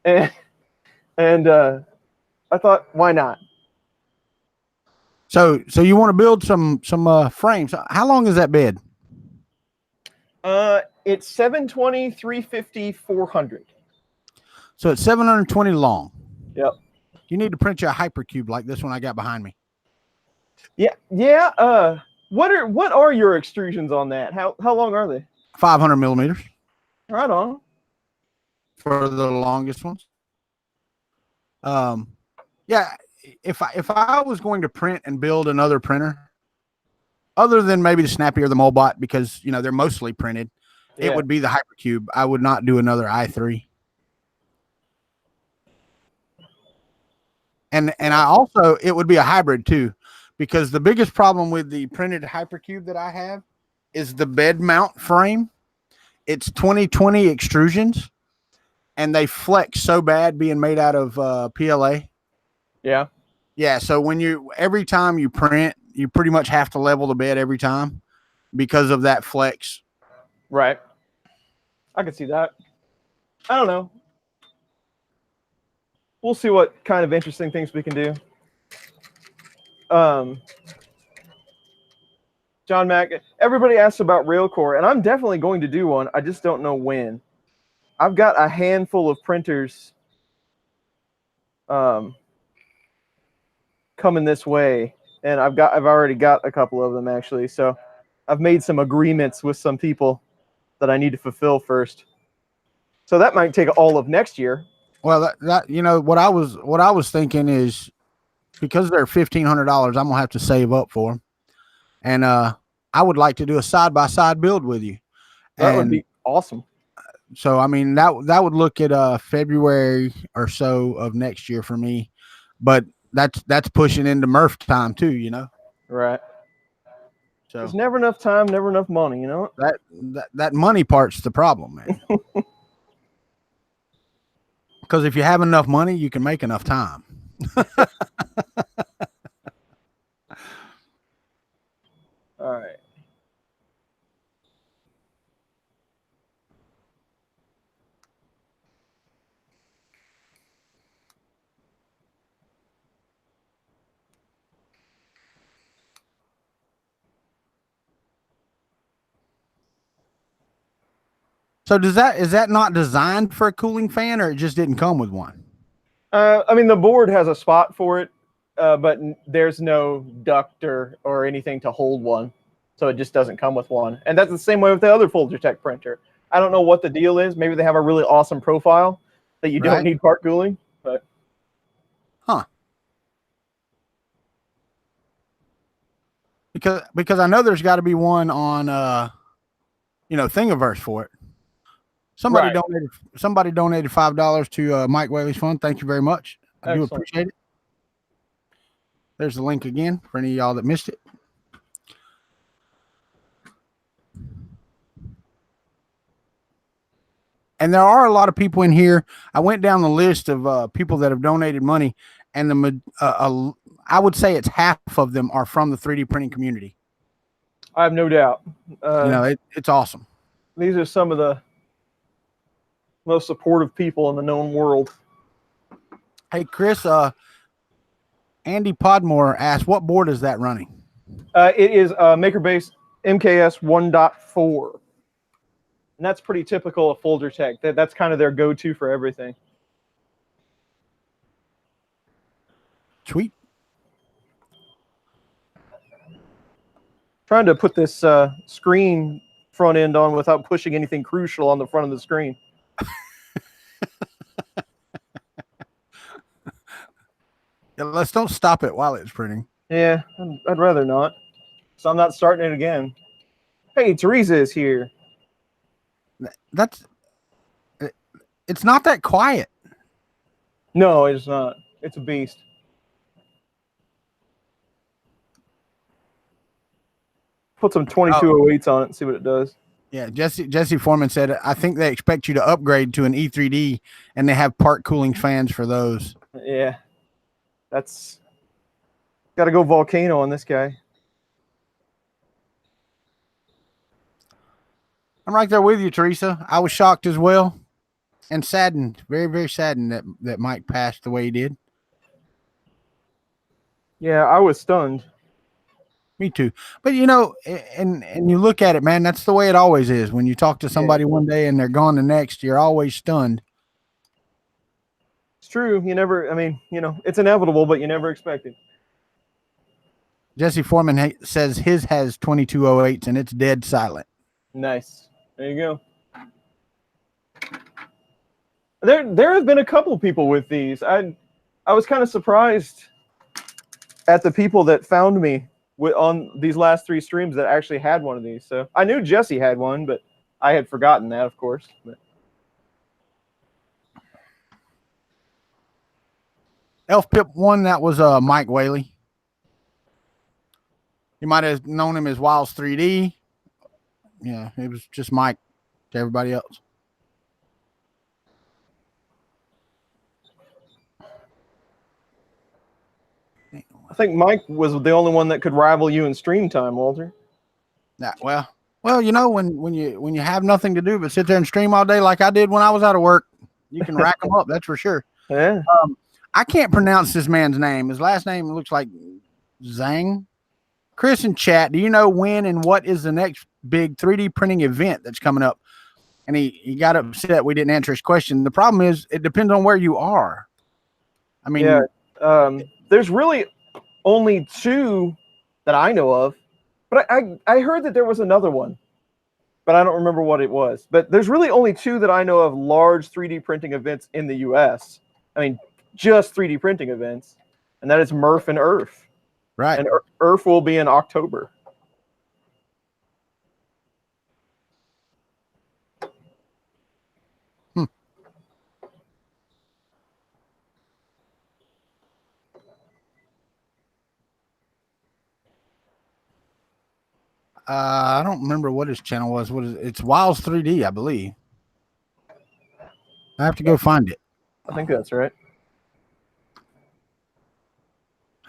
and I thought, why not? So you want to build some frames? How long is that bed? It's 720, 350, 400. So it's 720 long. Yep. You need to print you a hypercube like this one I got behind me. Yeah. What are your extrusions on that? How long are they? 500 millimeters. Right on. For the longest ones. Yeah. If I was going to print and build another printer, other than maybe the Snappy or the Molbot, because they're mostly printed, it would be the hypercube. I would not do another i3. And I also, it would be a hybrid too, because the biggest problem with the printed hypercube that I have is the bed mount frame. It's 2020 extrusions, and they flex so bad being made out of PLA. Yeah. Yeah. So every time you print, you pretty much have to level the bed every time because of that flex. Right. I can see that. I don't know. we'll see what kind of interesting things we can do. John Mack, everybody asks about Railcore, and I'm definitely going to do one. I just don't know when. I've got a handful of printers coming this way, and I've already got a couple of them actually. So I've made some agreements with some people that I need to fulfill first. So that might take all of next year. Well, that you know what I was thinking is, because they're $1,500, I'm gonna have to save up for them, and I would like to do a side-by-side build with you. That would be awesome. So I mean that would look at February or so of next year for me, but that's pushing into Murph time too, you know. Right. So there's never enough time, never enough money, you know. That money part's the problem, man. Because if you have enough money, you can make enough time. All right. So is that not designed for a cooling fan, or it just didn't come with one? I mean, the board has a spot for it, but there's no duct or anything to hold one, so it just doesn't come with one. And that's the same way with the other Folgertech printer. I don't know what the deal is. Maybe they have a really awesome profile that you don't need part cooling, but because I know there's got to be one on Thingiverse for it. Somebody donated $5 to Mike Whaley's fund. Thank you very much. I do appreciate it. There's the link again for any of y'all that missed it. And there are a lot of people in here. I went down the list of people that have donated money, and I would say it's half of them are from the 3D printing community. I have no doubt. It's awesome. These are some of the most supportive people in the known world. Hey, Chris, Andy Podmore asked, what board is that running? It is MakerBase MKS 1.4. And that's pretty typical of Folgertech. That's kind of their go-to for everything. Sweet. Trying to put this screen front end on without pushing anything crucial on the front of the screen. Yeah, let's don't stop it while it's printing. Yeah, I'd rather not. So I'm not starting it again. Hey, Teresa is here. It's not that quiet. No, it's not. It's a beast. Put some 2208s on it and see what it does. Yeah, Jesse Foreman said, I think they expect you to upgrade to an E3D, and they have part cooling fans for those. Yeah. That's got to go volcano on this guy. I'm right there with you, Teresa. I was shocked as well, and saddened, very, very saddened that Mike passed the way he did. Yeah, I was stunned. Me too. But and you look at it, man, that's the way it always is. When you talk to somebody one day and they're gone the next, you're always stunned. It's true. You never, it's inevitable, but you never expect it. Jesse Foreman says his has 2208s and it's dead silent. Nice. There you go. There have been a couple people with these. I was kind of surprised at the people that found me on these last 3 streams that actually had one of these. So I knew Jesse had one, but I had forgotten that, of course. But. Elf Pip 1, that was Mike Whaley. You might have known him as Wiles 3D. Yeah, it was just Mike to everybody else. I think Mike was the only one that could rival you in stream time, Walter. Yeah, well, when you have nothing to do but sit there and stream all day like I did when I was out of work, you can rack them up. That's for sure. Yeah. I can't pronounce this man's name. His last name looks like Zhang. Chris in chat, do you know when and what is the next big 3D printing event that's coming up? And he got upset we didn't answer his question. The problem is it depends on where you are. I mean, yeah, there's really only 2 that I know of, but I heard that there was another one, but I don't remember what it was. But there's really only 2 that I know of large 3D printing events in the U.S. I mean, just 3D printing events, and that is MRF and EARF. Right. And EARF will be in October. I don't remember what his channel was. It's Wiles 3D, I believe. I have to go find it. I think that's right.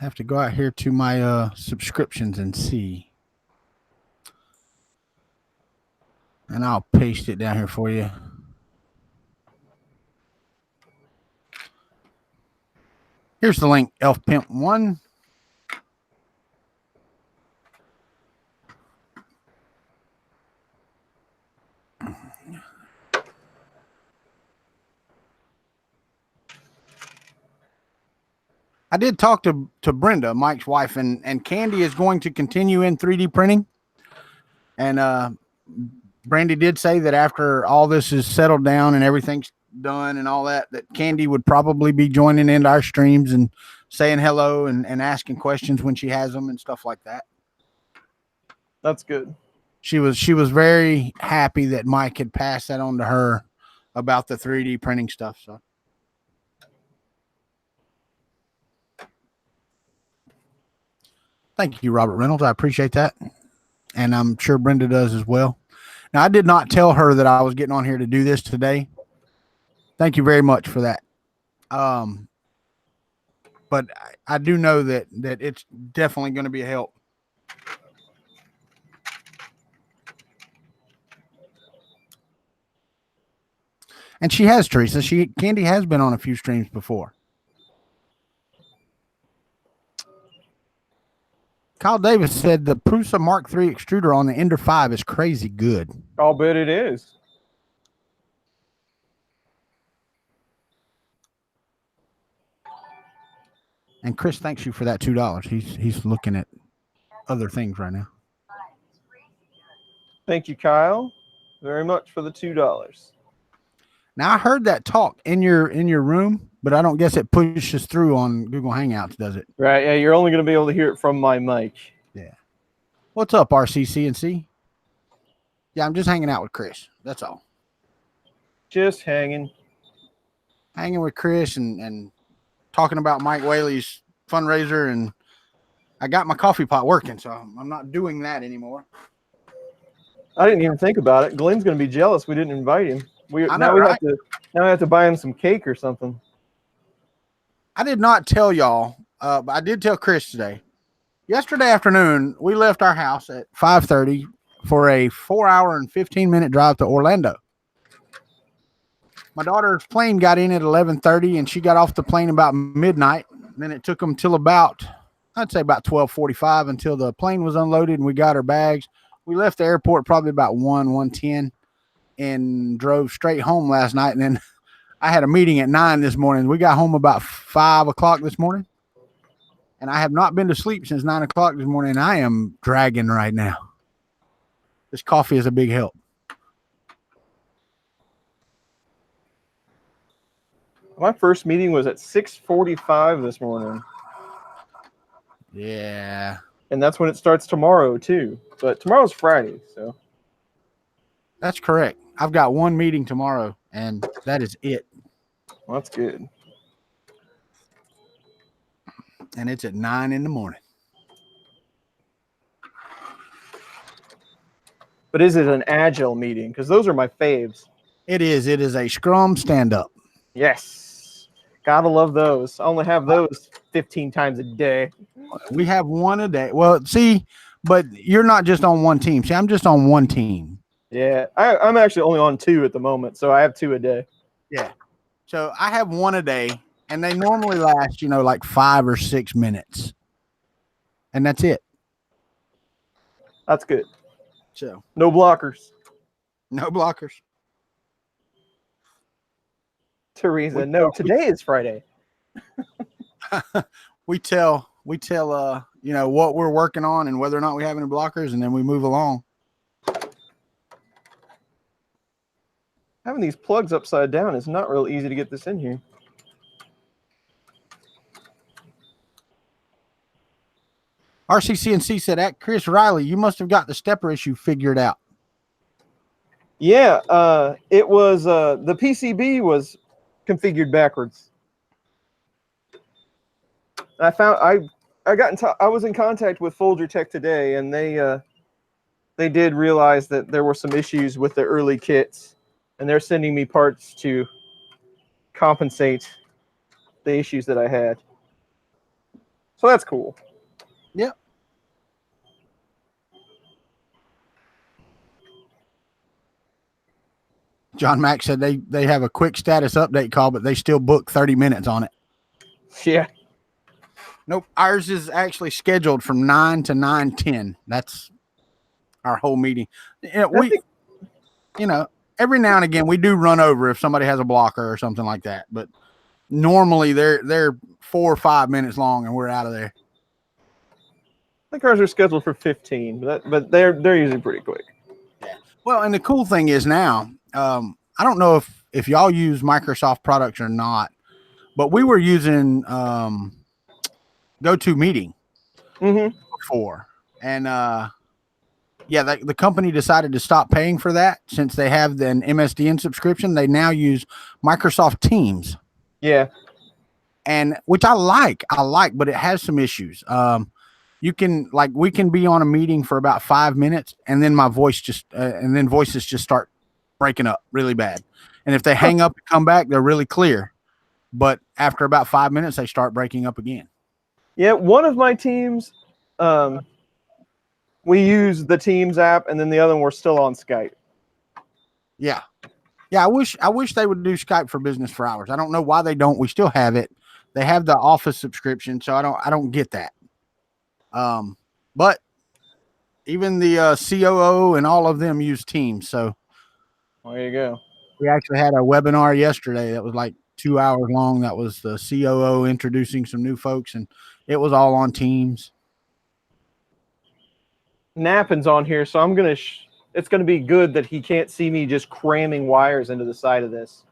I have to go out here to my subscriptions and see. And I'll paste it down here for you. Here's the link, Elf Pimp 1. I did talk to Brenda, Mike's wife, and Candy is going to continue in 3D printing. And Brandy did say that after all this is settled down and everything's done and all that, that Candy would probably be joining into our streams and saying hello and asking questions when she has them and stuff like that. That's good. She was very happy that Mike had passed that on to her about the 3D printing stuff. So. Thank you, Robert Reynolds. I appreciate that. And I'm sure Brenda does as well. Now, I did not tell her that I was getting on here to do this today. Thank you very much for that. But I do know that it's definitely going to be a help. And she has, Teresa. Candy has been on a few streams before. Kyle Davis said the Prusa Mark III extruder on the Ender 5 is crazy good. I'll bet it is. And Chris thanks you for that $2. He's looking at other things right now. Thank you, Kyle, very much for the $2. Now I heard that talk in your room, but I don't guess it pushes through on Google Hangouts, does it? Right. Yeah, you're only going to be able to hear it from my mic. Yeah. What's up, RCCNC? Yeah, I'm just hanging out with Chris. That's all. Just hanging With Chris and talking about Mike Whaley's fundraiser, and I got my coffee pot working, so I'm not doing that anymore. I didn't even think about it. Glenn's going to be jealous we didn't invite him. Now we have to buy him some cake or something. I did not tell y'all, but I did tell Chris today. Yesterday afternoon, we left our house at 5:30 for a 4-hour and 15-minute drive to Orlando. My daughter's plane got in at 11:30, and she got off the plane about midnight. And then it took them till I'd say about 12:45 until the plane was unloaded and we got our bags. We left the airport probably about 1:10 and drove straight home last night. And then I had a meeting at 9 this morning. We got home about 5 o'clock this morning. And I have not been to sleep since 9 o'clock this morning. I am dragging right now. This coffee is a big help. My first meeting was at 6:45 this morning. Yeah. And that's when it starts tomorrow, too. But tomorrow's Friday, so. That's correct. I've got one meeting tomorrow, and that is it. Well, that's good. And it's at 9 in the morning. But is it an agile meeting? Because those are my faves. It is. It is a Scrum stand-up. Yes. Gotta love those. I only have those 15 times a day. We have one a day. Well, see, but you're not just on one team. See, I'm just on one team. Yeah. I'm actually only on 2 at the moment, so I have 2 a day. Yeah. So I have one a day, and they normally last, like 5 or 6 minutes, and that's it. That's good. So no blockers. No blockers. Teresa, no, today is Friday. we tell what we're working on and whether or not we have any blockers, and then we move along. Having these plugs upside down is not real easy to get this in here. RCCNC said, at Chris Riley, you must have got the stepper issue figured out. Yeah, it was the PCB was configured backwards. I was in contact with Folgertech today, and they did realize that there were some issues with the early kits, and they're sending me parts to compensate the issues that I had. So that's cool. Yep. John Mack said they have a quick status update call, but they still book 30 minutes on it. Yeah. Nope. Ours is actually scheduled from 9 to 9:10. That's our whole meeting. Every now and again we do run over if somebody has a blocker or something like that, but normally they're 4 or 5 minutes long and we're out of there. I think ours are scheduled for 15, but they're usually pretty quick. Yeah. Well, and the cool thing is now, I don't know if y'all use Microsoft products or not, but we were using GoToMeeting before, and the company decided to stop paying for that since they have an MSDN subscription. They now use Microsoft Teams. Yeah, and which I like, but it has some issues. We can be on a meeting for about 5 minutes, and then my voice voices just start breaking up really bad. And if they hang up and come back, they're really clear. But after about 5 minutes, they start breaking up again. Yeah, one of my teams, we use the Teams app, and then the other one we're still on Skype. Yeah. I wish they would do Skype for Business for Hours. I don't know why they don't. We still have it. They have the Office subscription, so I don't get that. But even the COO and all of them use Teams. So there you go. We actually had a webinar yesterday that was like 2 hours long. That was the COO introducing some new folks, and it was all on Teams. Nappin's on here, so I'm gonna. It's gonna be good that he can't see me just cramming wires into the side of this.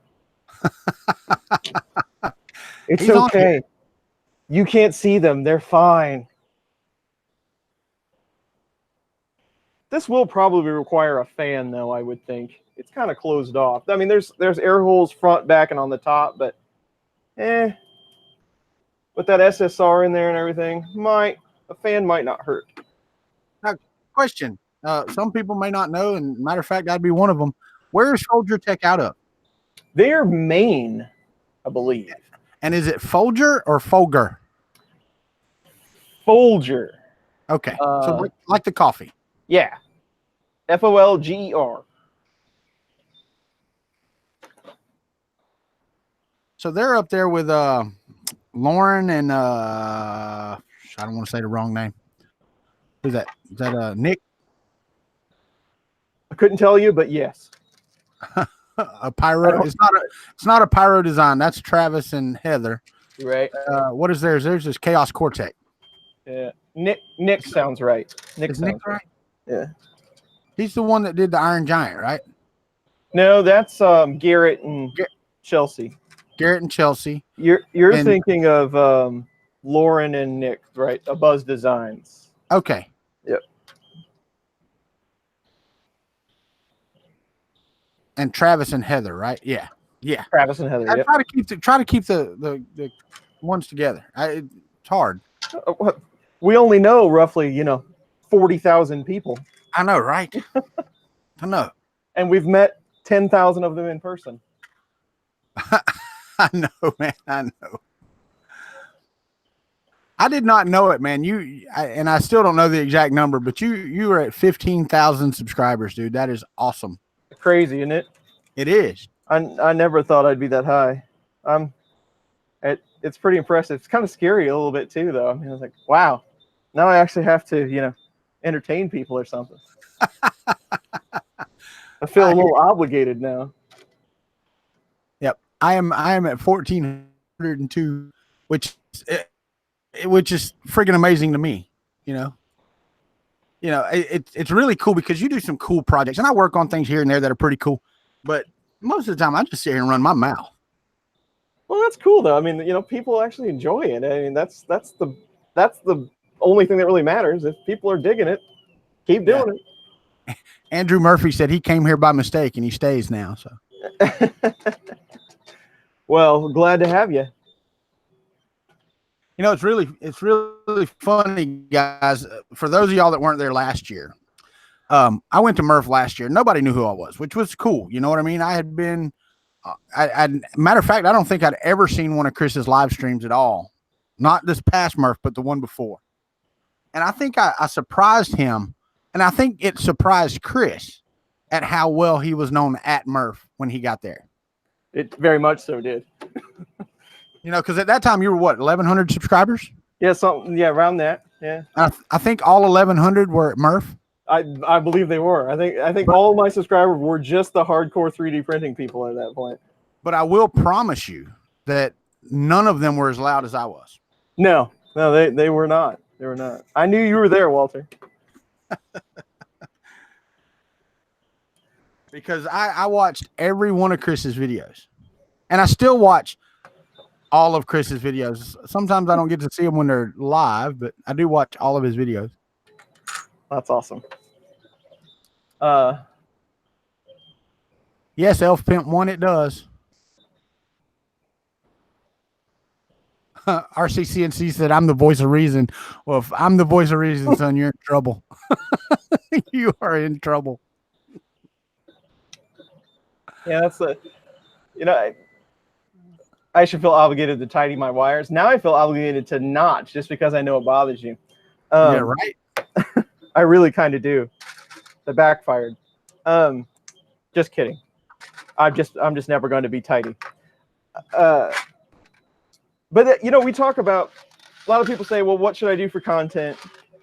It's okay. You can't see them; they're fine. This will probably require a fan, though. I would think it's kind of closed off. I mean, there's air holes front, back, and on the top, but with that SSR in there and everything, a fan might not hurt. Now, question: some people may not know, and matter of fact, I'd be one of them. Where is Folgertech out of? They're Maine, I believe. And is it Folger or Folger? Folger. Okay, so like the coffee. Yeah. Folger. So they're up there with Lauren and I don't want to say the wrong name. Who's that? Is that Nick? I couldn't tell you, but yes. A pyro. It's not a pyro design. That's Travis and Heather. Right. What is theirs? Theirs is Chaos Cortex. Yeah. Nick sounds right. Nick sounds right. Yeah. He's the one that did the Iron Giant, right? No, that's Garrett and Chelsea. Garrett and Chelsea. You're thinking of Lauren and Nick, right? A Buzz Designs. Okay. Yep. And Travis and Heather, right? Yeah. Yeah. Travis and Heather. I try to keep the ones together. It's hard. We only know roughly, 40,000 people. I know, right? I know. And we've met 10,000 of them in person. I know, man. I know. I did not know it, man. And I still don't know the exact number, but you are at 15,000 subscribers, dude. That is awesome. Crazy, isn't it? It is. I never thought I'd be that high. I'm It's pretty impressive. It's kind of scary a little bit too, though. I mean, I was like, wow, now I actually have to, entertain people or something. I feel a little obligated now. Yep, I am at 1,402, which is freaking amazing to me. It's really cool because you do some cool projects, and I work on things here and there that are pretty cool. But most of the time, I just sit here and run my mouth. Well, that's cool though. I mean, people actually enjoy it. I mean, that's the only thing that really matters. If people are digging it, keep doing it. Andrew Murphy said he came here by mistake and he stays now. So, well, glad to have you. It's really funny, guys. For those of y'all that weren't there last year, I went to Murph last year. Nobody knew who I was, which was cool. You know what I mean? I had been. Matter of fact, I don't think I'd ever seen one of Chris's live streams at all. Not this past Murph, but the one before. And I think I surprised him, and I think it surprised Chris at how well he was known at Murph when he got there. It very much so did. Because at that time you were what, 1,100 subscribers? Yeah, around that. Yeah. I think all 1,100 were at Murph. I believe they were. I think all of my subscribers were just the hardcore 3D printing people at that point. But I will promise you that none of them were as loud as I was. No, they were not. They were not. I knew you were there, Walter. Because I watched every one of Chris's videos. And I still watch all of Chris's videos. Sometimes I don't get to see them when they're live, but I do watch all of his videos. That's awesome. Yes, Elf Pimp 1, it does. RCCNC said, I'm the voice of reason. Well, if I'm the voice of reason, son, you're in trouble. You are in trouble. Yeah, that's I should feel obligated to tidy my wires. Now I feel obligated to not, just because I know it bothers you. Yeah, right. I really kind of do. That backfired. Just kidding. I'm just never going to be tidy. But we talk about, a lot of people say, well, what should I do for content?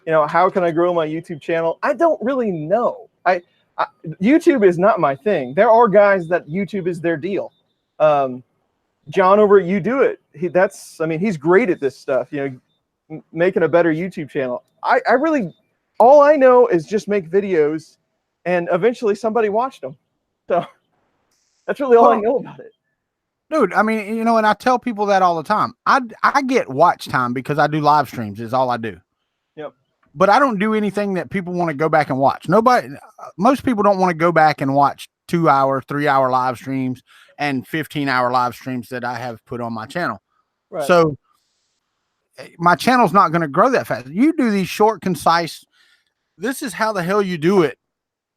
How can I grow my YouTube channel? I don't really know. YouTube is not my thing. There are guys that YouTube is their deal. John over at You Do It. He's great at this stuff. Making a better YouTube channel. I really, all I know is just make videos, and eventually somebody watched them. So that's really all I know about it. Dude, and I tell people that all the time. I get watch time because I do live streams is all I do. Yep. But I don't do anything that people want to go back and watch. Most people don't want to go back and watch 2-hour, 3-hour live streams and 15-hour live streams that I have put on my channel. Right. So my channel's not going to grow that fast. You do these short, concise, this is how the hell you do it,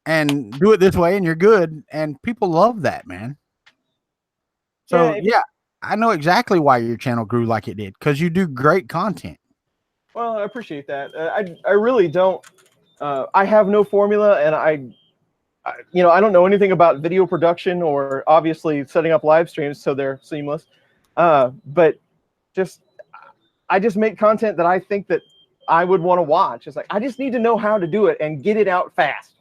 and do it this way, and you're good. And people love that, man. So yeah, I know exactly why your channel grew like it did, because you do great content. Well, I appreciate that. I really don't. I have no formula, and I don't know anything about video production or obviously setting up live streams so they're seamless. But I just make content that I think that I would want to watch. It's like, I just need to know how to do it and get it out fast.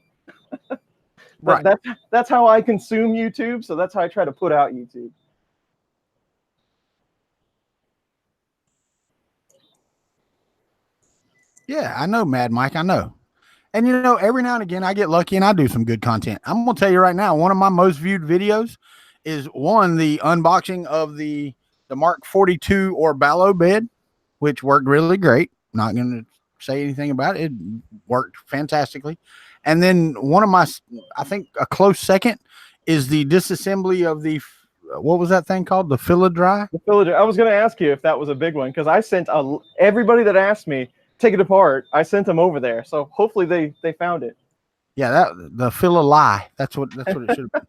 Right. That's how I consume YouTube. So that's how I try to put out YouTube. Yeah, I know, Mad Mike. I know. And, every now and again, I get lucky and I do some good content. I'm going to tell you right now, one of my most viewed videos is the unboxing of the Mark 42 Orballo bed, which worked really great. Not going to say anything about it. It worked fantastically. And then one of my, I think a close second is the disassembly of the, what was that thing called? The Philodry? The Philodry. I was going to ask you if that was a big one, because I sent everybody that asked me, take it apart. I sent them over there. So hopefully they found it. Yeah, the Philodry. That's what it should have been.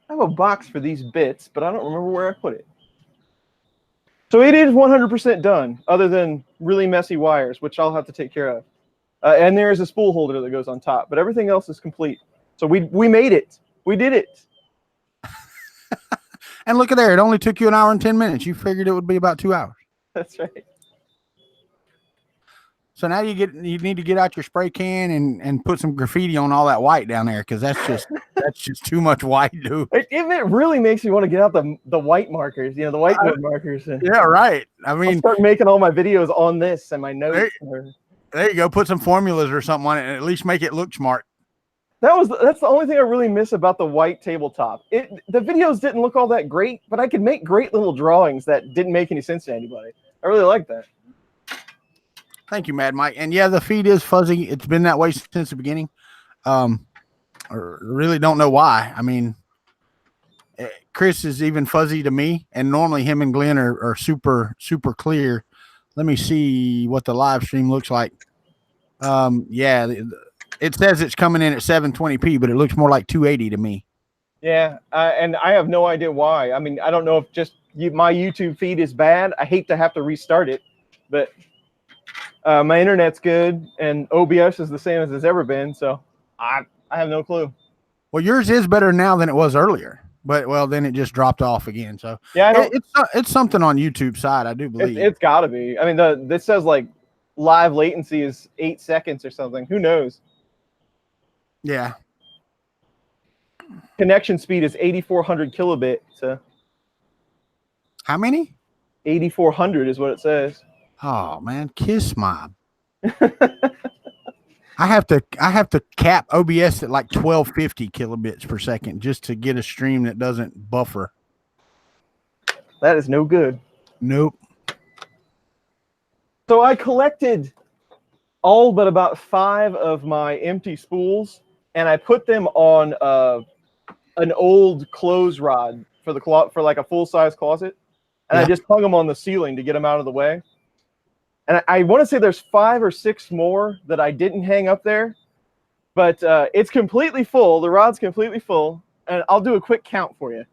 I have a box for these bits, but I don't remember where I put it. So it is 100% done, other than really messy wires, which I'll have to take care of. And there is a spool holder that goes on top, but everything else is complete. So we made it. We did it. And look at there. It only took you 1 hour and 10 minutes. You figured it would be about 2 hours. That's right. So now you need to get out your spray can and put some graffiti on all that white down there, because that's just too much white, dude. It really makes me want to get out the white markers, the whiteboard markers. Yeah, right. I mean, I'll start making all my videos on this and my notes. There you go. Put some formulas or something on it, and at least make it look smart. That's the only thing I really miss about the white tabletop. The videos didn't look all that great, but I could make great little drawings that didn't make any sense to anybody. I really like that. Thank you, Mad Mike. And yeah, the feed is fuzzy. It's been that way since the beginning. I really don't know why. I mean, Chris is even fuzzy to me, and normally him and Glenn are super, super clear. Let me see what the live stream looks like. Yeah, it says it's coming in at 720p, but it looks more like 280 to me. Yeah, and I have no idea why. I mean, I don't know if just my YouTube feed is bad. I hate to have to restart it, but my internet's good, and OBS is the same as it's ever been, so I have no clue. Well, yours is better now than it was earlier, but then it just dropped off again. So yeah, it's something on YouTube side, I do believe. It's got to be. I mean, this says like live latency is 8 seconds or something. Who knows? Yeah. Connection speed is 8,400 kilobit. So how many? 8,400 is what it says. Oh man, kiss my. I have to cap OBS at like 1250 kilobits per second just to get a stream that doesn't buffer. That is no good. Nope. So I collected all but about 5 of my empty spools, and I put them on an old clothes rod for like a full-size closet, and I just hung them on the ceiling to get them out of the way. And I want to say there's 5 or 6 more that I didn't hang up there, but it's completely full. The rod's completely full, and I'll do a quick count for you.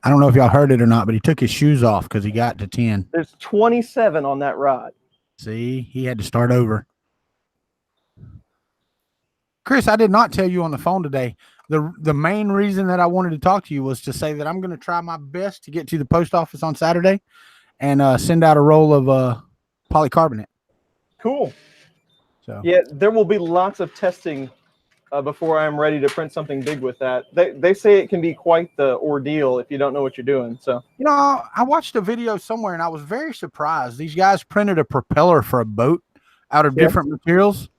I don't know if y'all heard it or not, but he took his shoes off because he got to 10. There's 27 on that rod. See, he had to start over. Chris, I did not tell you on the phone today. The main reason that I wanted to talk to you was to say that I'm going to try my best to get to the post office on Saturday and send out a roll of polycarbonate. Cool. So yeah, there will be lots of testing before I'm ready to print something big with that. They say it can be quite the ordeal if you don't know what you're doing. So I watched a video somewhere and I was very surprised. These guys printed a propeller for a boat out of different materials.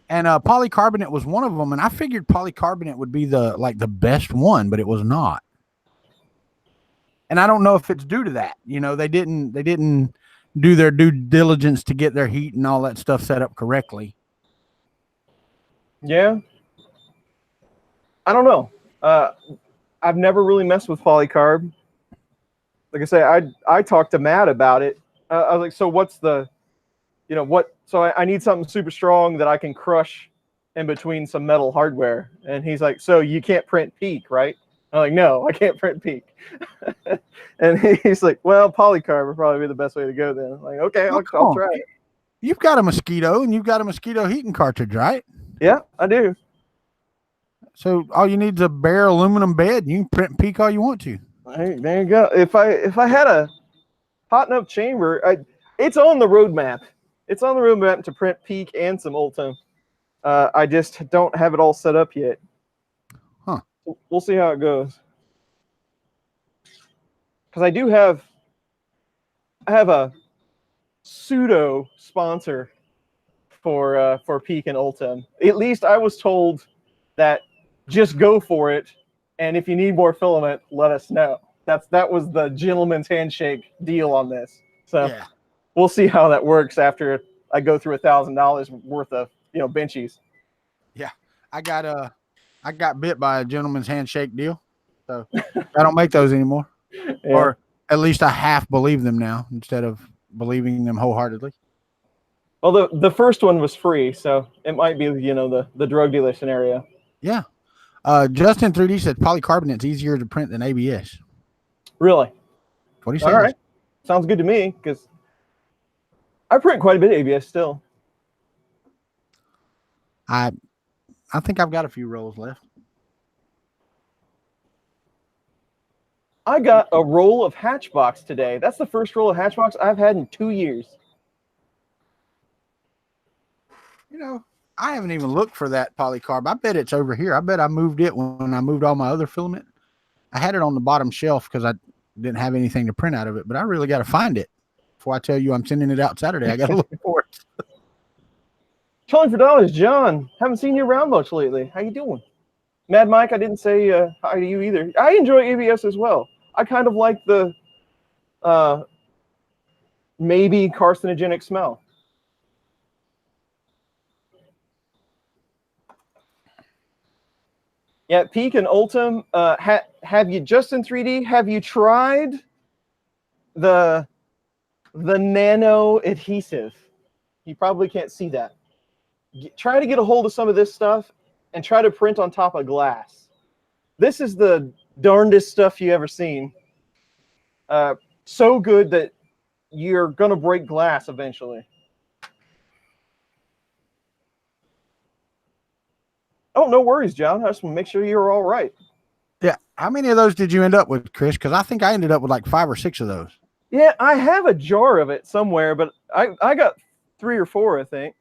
And polycarbonate was one of them, and I figured polycarbonate would be the best one, but it was not. And I don't know if it's due to that. They didn't do their due diligence to get their heat and all that stuff set up correctly. Yeah. I don't know. I've never really messed with polycarb. Like I say, I talked to Matt about it. I was like, so what's the, so I need something super strong that I can crush in between some metal hardware. And he's like, so you can't print PEEK, right? I'm like, no, I can't print PEEK. And he's like, well, polycarb would probably be the best way to go then. I'm like, okay, I'll try it. You've got a Mosquito and you've got a Mosquito heating cartridge, right? Yeah, I do. So all you need is a bare aluminum bed. You can print PEEK all you want to. There you go. If I had a hot enough chamber, it's on the roadmap. It's on the roadmap to print PEEK and some Ultem. I just don't have it all set up yet. Huh. We'll see how it goes. Because I have a pseudo sponsor for PEEK and Ultem. At least I was told that just go for it, and if you need more filament, let us know. That was the gentleman's handshake deal on this. So yeah. We'll see how that works after I go through $1,000 worth of Benchies. Yeah, I got bit by a gentleman's handshake deal, so I don't make those anymore. Yeah. Or at least I half believe them now instead of believing them wholeheartedly. Well, the first one was free, so it might be the drug dealer scenario. Yeah. Justin 3D said polycarbonate's easier to print than ABS. Really? What do you say? All right. Sounds good to me because I print quite a bit of ABS still. I think I've got a few rolls left. I got a roll of Hatchbox today. That's the first roll of Hatchbox I've had in 2 years. You know, I haven't even looked for that polycarb. I bet it's over here. I bet I moved it when I moved all my other filament. I had it on the bottom shelf because I didn't have anything to print out of it, but I really got to find it before I tell you I'm sending it out Saturday. I got to look for it. Calling for dollars, John. Haven't seen you around much lately. How you doing? Mad Mike, I didn't say hi to you either. I enjoy ABS as well. I kind of like the maybe carcinogenic smell. Yeah, Peak and Ultim, have you, just in 3D, have you tried the nano adhesive? You probably can't see that. Try to get a hold of some of this stuff and try to print on top of glass. This is the darndest stuff you ever seen. So good that you're going to break glass eventually. Oh, no worries, John. I just want to make sure you're all right. Yeah. How many of those did you end up with, Chris? Because I think I ended up with like 5 or 6 of those. Yeah, I have a jar of it somewhere, but I got 3 or 4, I think.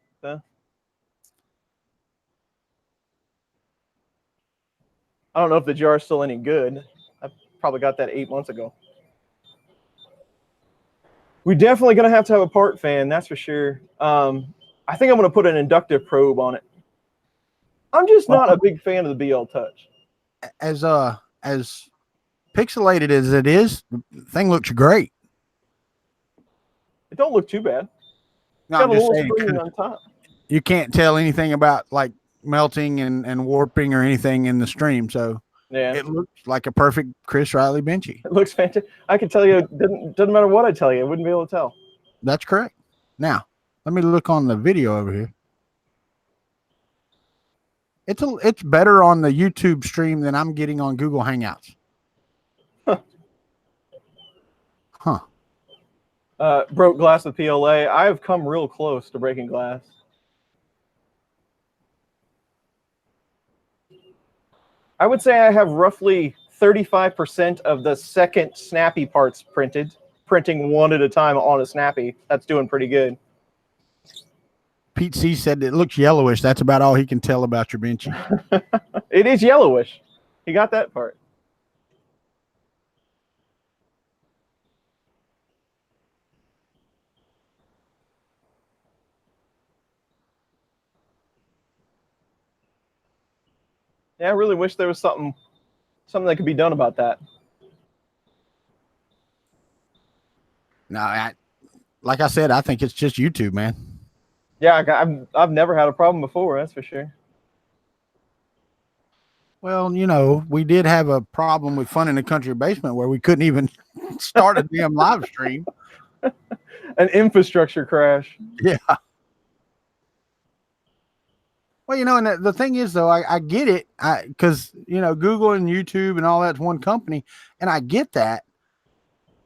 I don't know if the jar is still any good. I probably got that 8 months ago. We're definitely going to have a part fan, that's for sure. I think I'm going to put an inductive probe on it. I'm just not a big fan of the BL Touch. As pixelated as it is, the thing looks great. It don't look too bad. No, got a little saying, spring on top. You can't tell anything about like melting and warping or anything in the stream, so yeah, it looks like a perfect Chris Riley Benchy. It looks fantastic. I can tell you, it doesn't matter what I tell you, I wouldn't be able to tell. That's correct. Now, let me look on the video over here. It's better on the YouTube stream than I'm getting on Google Hangouts. Huh. Broke glass with PLA. I have come real close to breaking glass. I would say I have roughly 35% of the second snappy parts printing one at a time on a snappy. That's doing pretty good. Pete C said it looks yellowish. That's about all he can tell about your Benchy. It is yellowish. He got that part. Yeah, I really wish there was something that could be done about that. No, like I said, I think it's just YouTube, man. Yeah, I've never had a problem before, that's for sure. Well, you know, we did have a problem with Fun in the Country Basement where we couldn't even start a damn live stream. An infrastructure crash. Yeah. Well, you know, and the thing is, though, I get it because, you know, Google and YouTube and all that's one company, and I get that.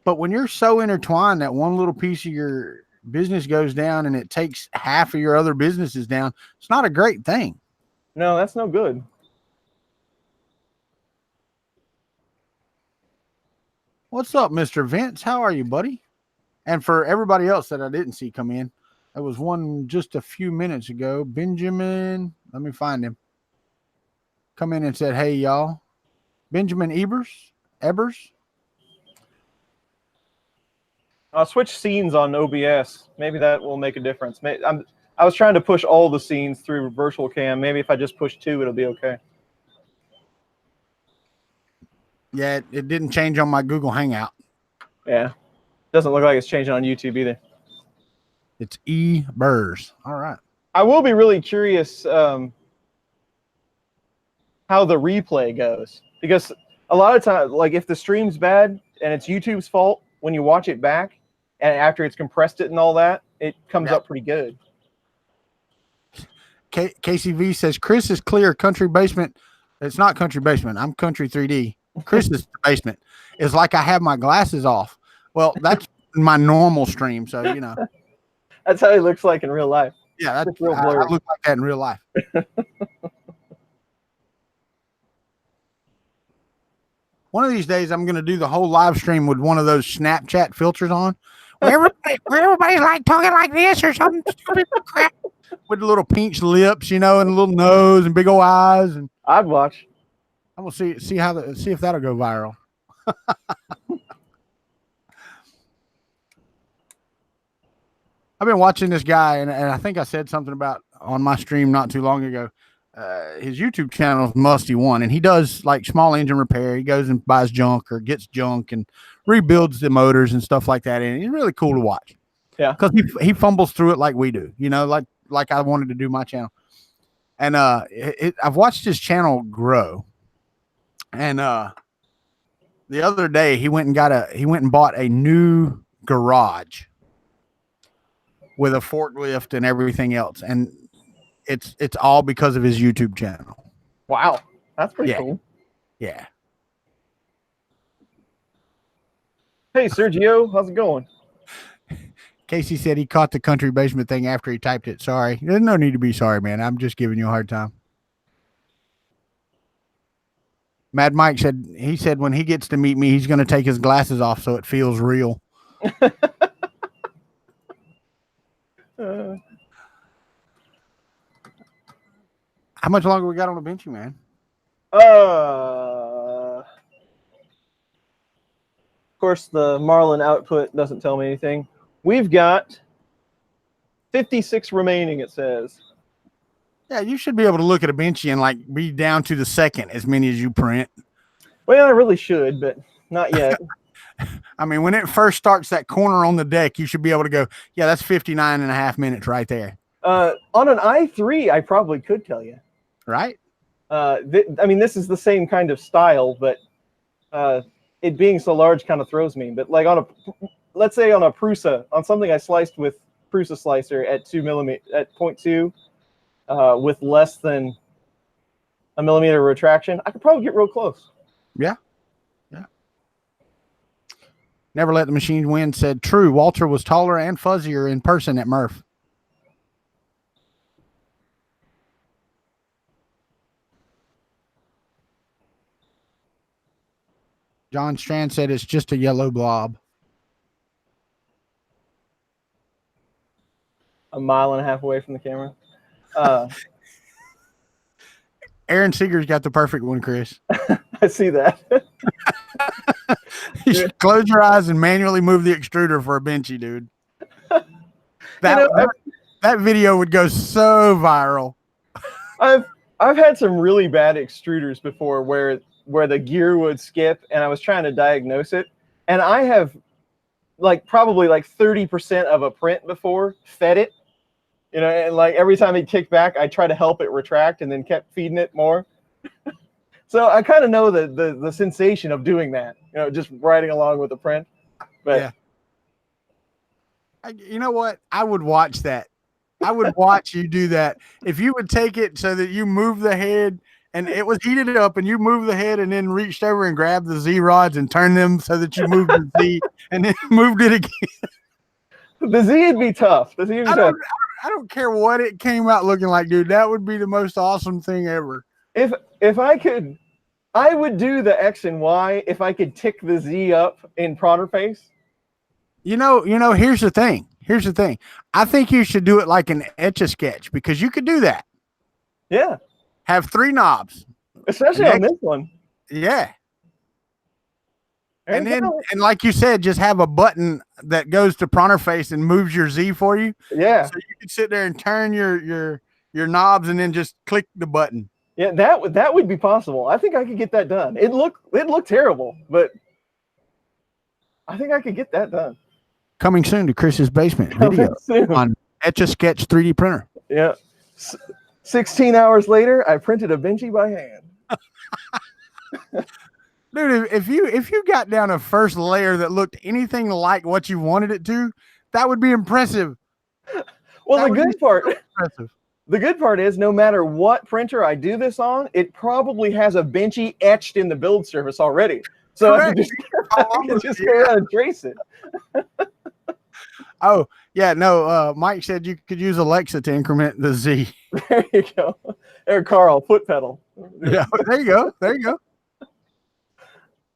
But when you're so intertwined that one little piece of your business goes down and it takes half of your other businesses down, it's not a great thing. No, that's no good. What's up, Mr. Vince? How are you, buddy? And for everybody else that I didn't see come in, there was one just a few minutes ago. Benjamin, let me find him. Come in and said, hey, y'all. Benjamin Ebers. I'll switch scenes on OBS. Maybe that will make a difference. I was trying to push all the scenes through virtual cam. Maybe if I just push 2, it'll be okay. Yeah, it didn't change on my Google Hangout. Yeah. Doesn't look like it's changing on YouTube either. It's Ebers. All right. I will be really curious how the replay goes. Because a lot of times, like if the stream's bad and it's YouTube's fault, when you watch it back, and after it's compressed it and all that, it comes up pretty good. KCV says, Chris is clear. Country Basement. It's not Country Basement. I'm Country 3D. Chris is basement. It's like I have my glasses off. Well, that's my normal stream. So, you know. That's how he looks like in real life. Yeah, It's real I blurry. look like that in real life. One of these days, I'm going to do the whole live stream with one of those Snapchat filters on, where everybody's like talking like this or something stupid crap with the little pinched lips, and a little nose and big old eyes. And I'd watch. I'm gonna see if that'll go viral. I've been watching this guy, and I think I said something about on my stream not too long ago. His YouTube channel is Musty One, and he does like small engine repair. He goes and buys junk or gets junk and rebuilds the motors and stuff like that. And he's really cool to watch. Yeah, because he fumbles through it like we do. Like I wanted to do my channel. And I've watched his channel grow. And the other day he went and bought a new garage with a forklift and everything else, and it's all because of his YouTube channel. Wow, that's pretty cool. Yeah. Hey, Sergio, how's it going? Casey said he caught the country basement thing after he typed it. Sorry. There's no need to be sorry, man. I'm just giving you a hard time. Mad Mike said when he gets to meet me, he's going to take his glasses off so it feels real. How much longer we got on the Benchy, man? Of course, the Marlin output doesn't tell me anything. We've got 56 remaining, it says. Yeah, you should be able to look at a Benchy and like be down to the second as many as you print. Well, I really should, but not yet. I mean, when it first starts that corner on the deck, you should be able to go, yeah, that's 59 and a half minutes right there. On an i3, I probably could tell you. Right? I mean, this is the same kind of style, but it being so large kind of throws me. But like let's say on a Prusa, on something I sliced with Prusa slicer at 0.2, with less than a millimeter retraction, I could probably get real close. Yeah. Yeah. Never Let the Machine Win said, true, Walter was taller and fuzzier in person at Murph. John Strand said it's just a yellow blob. A mile and a half away from the camera. Aaron Seeger's got the perfect one, Chris. I see that. You should close your eyes and manually move the extruder for a Benchy, dude. That video would go so viral. I've had some really bad extruders before where the gear would skip, and I was trying to diagnose it, and I have probably 30% of a print before fed it, and like every time it kicked back, I try to help it retract and then kept feeding it more. So I kind of know the sensation of doing that, just riding along with the print. But yeah. You know what? I would watch that. I would watch you do that. If you would take it so that you move the head and it was heated up and you move the head and then reached over and grabbed the Z rods and turned them so that you moved the Z and then moved it again. The Z would be tough. I don't care what it came out looking like, dude. That would be the most awesome thing ever. If I could, I would do the X and Y if I could tick the Z up in pronter face. Here's the thing. Here's the thing. I think you should do it like an Etch-a-Sketch because you could do that. Yeah. Have 3 knobs. Especially on this one. Yeah. And like you said, just have a button that goes to pronter face and moves your Z for you. Yeah. So you can sit there and turn your knobs and then just click the button. Yeah, that would be possible. I think I could get that done. It looked terrible, but I think I could get that done. Coming soon to Chris's basement video on Etch-a-Sketch 3D printer. Yeah. 16 hours later, I printed a Benchy by hand. Dude, if you got down a first layer that looked anything like what you wanted it to, that would be impressive. Well, the good part is no matter what printer I do this on, it probably has a Benchy etched in the build surface already. So I can just go around and trace it. Oh, yeah, no. Mike said you could use Alexa to increment the Z. There you go. There, Carl, foot pedal. Yeah, there you go. There you go.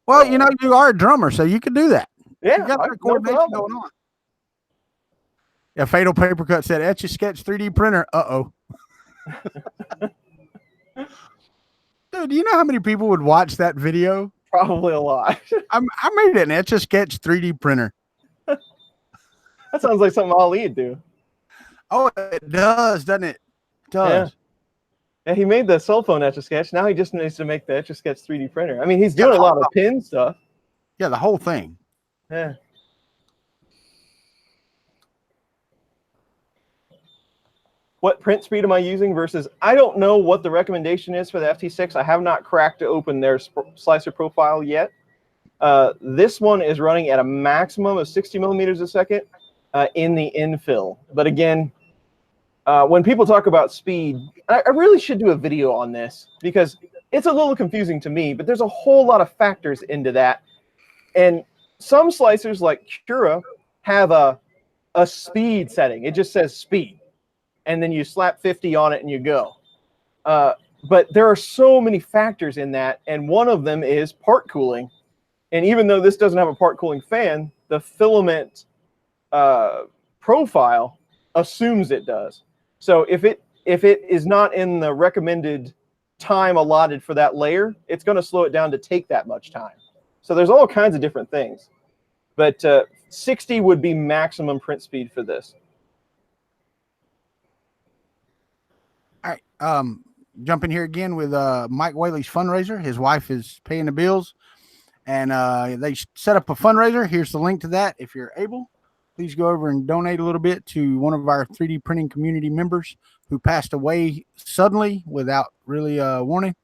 Well, you know, you are a drummer, so you could do that. Yeah, You got that no coordination problem. going on. Yeah, Fatal Paper Cut said Etch a Sketch 3D printer. Uh-oh. Dude, do you know how many people would watch that video? Probably a lot. I made an Etch a Sketch 3D printer. That sounds like something Ali'd do. Oh, it does, doesn't it? It does. Yeah, he made the cell phone Etch-a-Sketch. Now he just needs to make the Etch-a-Sketch 3D printer. I mean, he's doing a lot of pin stuff. Yeah, the whole thing. Yeah. What print speed am I using versus? I don't know what the recommendation is for the FT-6. I have not cracked open their slicer profile yet. This one is running at a maximum of 60 millimeters a second in the infill. But again, when people talk about speed, I really should do a video on this because it's a little confusing to me, but there's a whole lot of factors into that. And some slicers like Cura have a speed setting. It just says speed. And then you slap 50 on it and you go. But there are so many factors in that, and one of them is part cooling. And even though this doesn't have a part cooling fan, the filament profile assumes it does. So if it is not in the recommended time allotted for that layer, it's going to slow it down to take that much time. So there's all kinds of different things. But 60 would be maximum print speed for this. All right. Jump in here again with Mike Whaley's fundraiser. His wife is paying the bills, and they set up a fundraiser. Here's the link to that. If you're able, please go over and donate a little bit to one of our 3D printing community members who passed away suddenly without really warning,